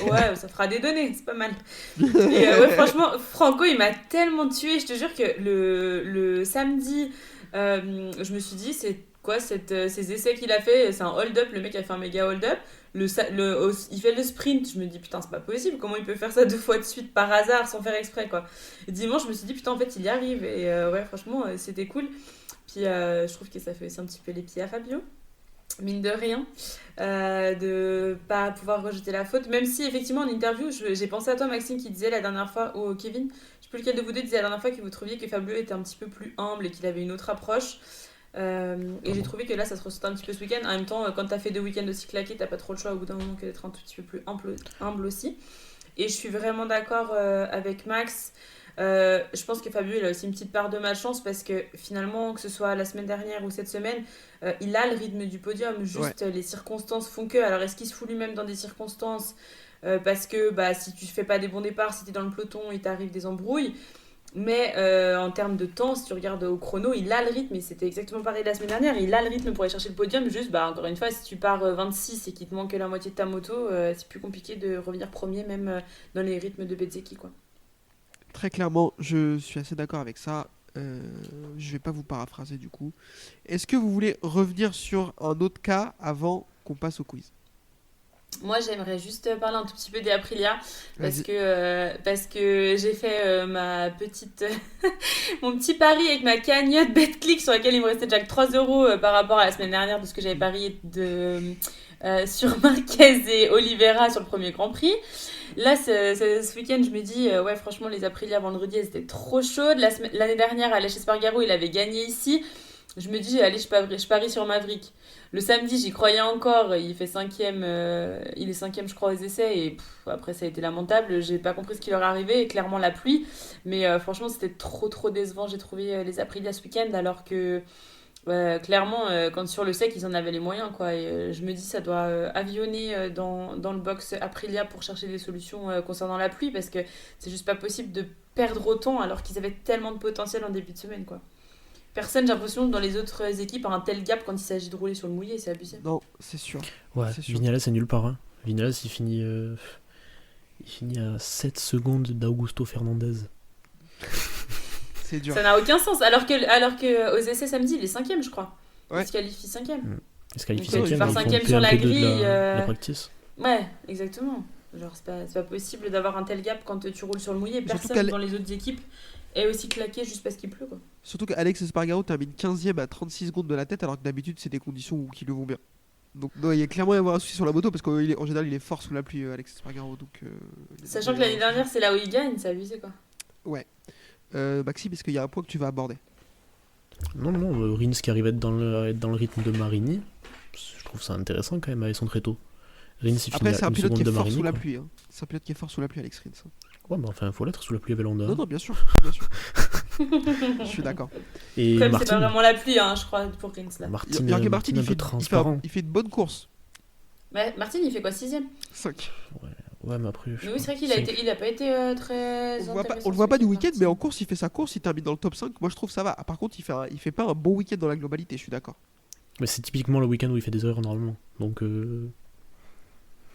Ouais, ça fera des données, c'est pas mal. Et ouais, franchement, Franco, il m'a tellement tué. Je te jure que le samedi, je me suis dit, c'est quoi ces essais qu'il a fait? C'est un hold-up, le mec a fait un méga hold-up. Il fait le sprint, je me dis putain, c'est pas possible, comment il peut faire ça 2 fois de suite par hasard sans faire exprès quoi. Et dimanche, je me suis dit putain, en fait, il y arrive. Et ouais, franchement, c'était cool. Puis je trouve que ça fait aussi un petit peu les pieds à Fabio, mine de rien, de pas pouvoir rejeter la faute, même si effectivement en interview j'ai pensé à toi Maxime qui disait la dernière fois, ou Kevin, je sais plus lequel de vous deux disait la dernière fois que vous trouviez que Fabio était un petit peu plus humble et qu'il avait une autre approche, et j'ai trouvé que là ça se ressentait un petit peu ce week-end. En même temps, quand t'as fait 2 week-ends aussi claqués, t'as pas trop le choix au bout d'un moment que d'être un tout petit peu plus humble aussi. Et je suis vraiment d'accord avec Max. Je pense que Fabio il a aussi une petite part de malchance parce que finalement, que ce soit la semaine dernière ou cette semaine, il a le rythme du podium, juste les circonstances font que. Alors est-ce qu'il se fout lui-même dans des circonstances parce que bah, si tu fais pas des bons départs, si t'es dans le peloton, il t'arrive des embrouilles. Mais en termes de temps, si tu regardes au chrono, il a le rythme, et c'était exactement pareil la semaine dernière, il a le rythme pour aller chercher le podium, juste, bah, encore une fois, si tu pars 26 et qu'il te manque la moitié de ta moto, c'est plus compliqué de revenir premier, même dans les rythmes de Bezzecchi, quoi. Très clairement, je suis assez d'accord avec ça. Je vais pas vous paraphraser du coup. Est-ce que vous voulez revenir sur un autre cas avant qu'on passe au quiz? Moi, j'aimerais juste parler un tout petit peu des Aprilia parce Vas-y. que j'ai fait ma petite mon petit pari avec ma cagnotte BetClick sur laquelle il me restait déjà que 3 euros par rapport à la semaine dernière parce que j'avais parié sur Marquez et Oliveira sur le premier Grand Prix. Là, ce week-end, je me dis, ouais, franchement, les Aprilia vendredi, elles étaient trop chaudes. L'année dernière, à l'H Espargaro, il avait gagné ici. Je me dis, allez, je parie sur Maverick. Le samedi, j'y croyais encore. Il fait 5e, il est 5e, je crois, aux essais. Et après, ça a été lamentable. J'ai pas compris ce qui leur est arrivé. Et clairement, la pluie. Mais franchement, c'était trop décevant. J'ai trouvé les Aprilia ce week-end. Alors que, clairement, quand sur le sec, ils en avaient les moyens, quoi. Et je me dis, ça doit avionner dans le box Aprilia pour chercher des solutions concernant la pluie. Parce que c'est juste pas possible de perdre autant alors qu'ils avaient tellement de potentiel en début de semaine, quoi. Personne, j'ai l'impression, dans les autres équipes a un tel gap quand il s'agit de rouler sur le mouillé, c'est abusé. Non, c'est sûr. Ouais, C'est sûr. Viñales c'est nulle part. Hein. Viñales il finit à 7 secondes d'Augusto Fernandez. C'est dur. Ça n'a aucun sens. Alors que aux essais samedi, il est 5e, je crois. Ouais. Il se qualifie 5e. Il se qualifie Donc, 5ème, faire ils font 5ème sur la P1, P2 de grille, la practice. Ouais, exactement. Genre, c'est pas possible d'avoir un tel gap quand tu roules sur le mouillé. Surtout Personne dans les autres équipes est aussi claqué juste parce qu'il pleut, quoi. Surtout qu'Alex Espargaro termine 15ème à 36 secondes de la tête, alors que d'habitude, c'est des conditions qui le vont bien. Donc, non, il y a clairement à avoir un souci sur la moto parce qu'en général, il est fort sous la pluie, Alex Espargaro. Donc, Sachant que l'année dernière, c'est là où il gagne, c'est abusé, quoi. Ouais. Maxime, est-ce qu'il y a un point que tu vas aborder? Non, Rins qui arrive à être dans le rythme de Marini, je trouve ça intéressant quand même avec son tréteau. Rins il finit Après, c'est à un une pilote seconde qui est de fort Marini. sous la Quoi. pluie. Hein. C'est un pilote qui est fort sous la pluie, Alex Rins. Ouais, mais enfin, il faut l'être sous la pluie avec Honda. Non, bien sûr. Je suis d'accord. Et Comme c'est pas Martin, vraiment la pluie, hein, je crois, pour Rins, là. Jorge Martin, un peu transparent. il fait une bonne course. Martin, il fait quoi, 6e? 5. Ouais, mais après. Mais oui, c'est vrai qu'il a pas été très. On le voit pas du week-end, mais en course, il fait sa course, il termine dans le top 5. Moi, je trouve ça va. Par contre, il fait pas un bon week-end dans la globalité, je suis d'accord. Mais c'est typiquement le week-end où il fait des erreurs normalement. Donc.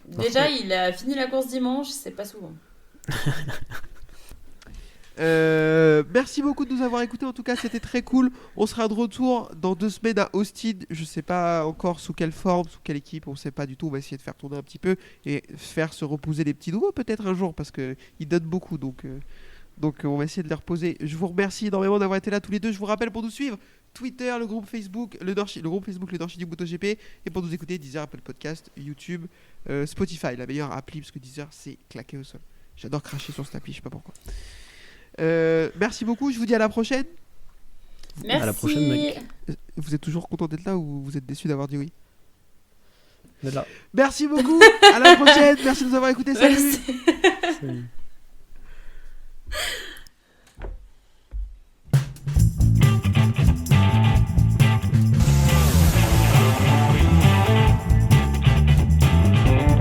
Déjà, il a fini la course dimanche, c'est pas souvent. Merci beaucoup de nous avoir écoutés. En tout cas, c'était très cool. On sera de retour dans 2 semaines à Austin. Je sais pas encore sous quelle forme, sous quelle équipe. On sait pas du tout. On va essayer de faire tourner un petit peu et faire se reposer les petits nouveaux peut-être un jour parce que ils donnent beaucoup. Donc on va essayer de les reposer. Je vous remercie énormément d'avoir été là tous les deux. Je vous rappelle pour nous suivre Twitter, le groupe Facebook, le groupe Facebook, le Dorchi du MotoGP, et pour nous écouter Deezer, Apple Podcast, YouTube, Spotify, la meilleure appli parce que Deezer c'est claqué au sol. J'adore cracher sur cette appli, je sais pas pourquoi. Merci beaucoup, je vous dis à la prochaine. Merci. À la prochaine, mec. Vous êtes toujours content d'être là ou vous êtes déçu d'avoir dit oui? On est là. Merci beaucoup, à la prochaine, merci de nous avoir écoutés, salut. Merci. Salut.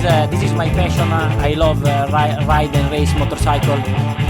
this is my passion. I love ride and race motorcycle.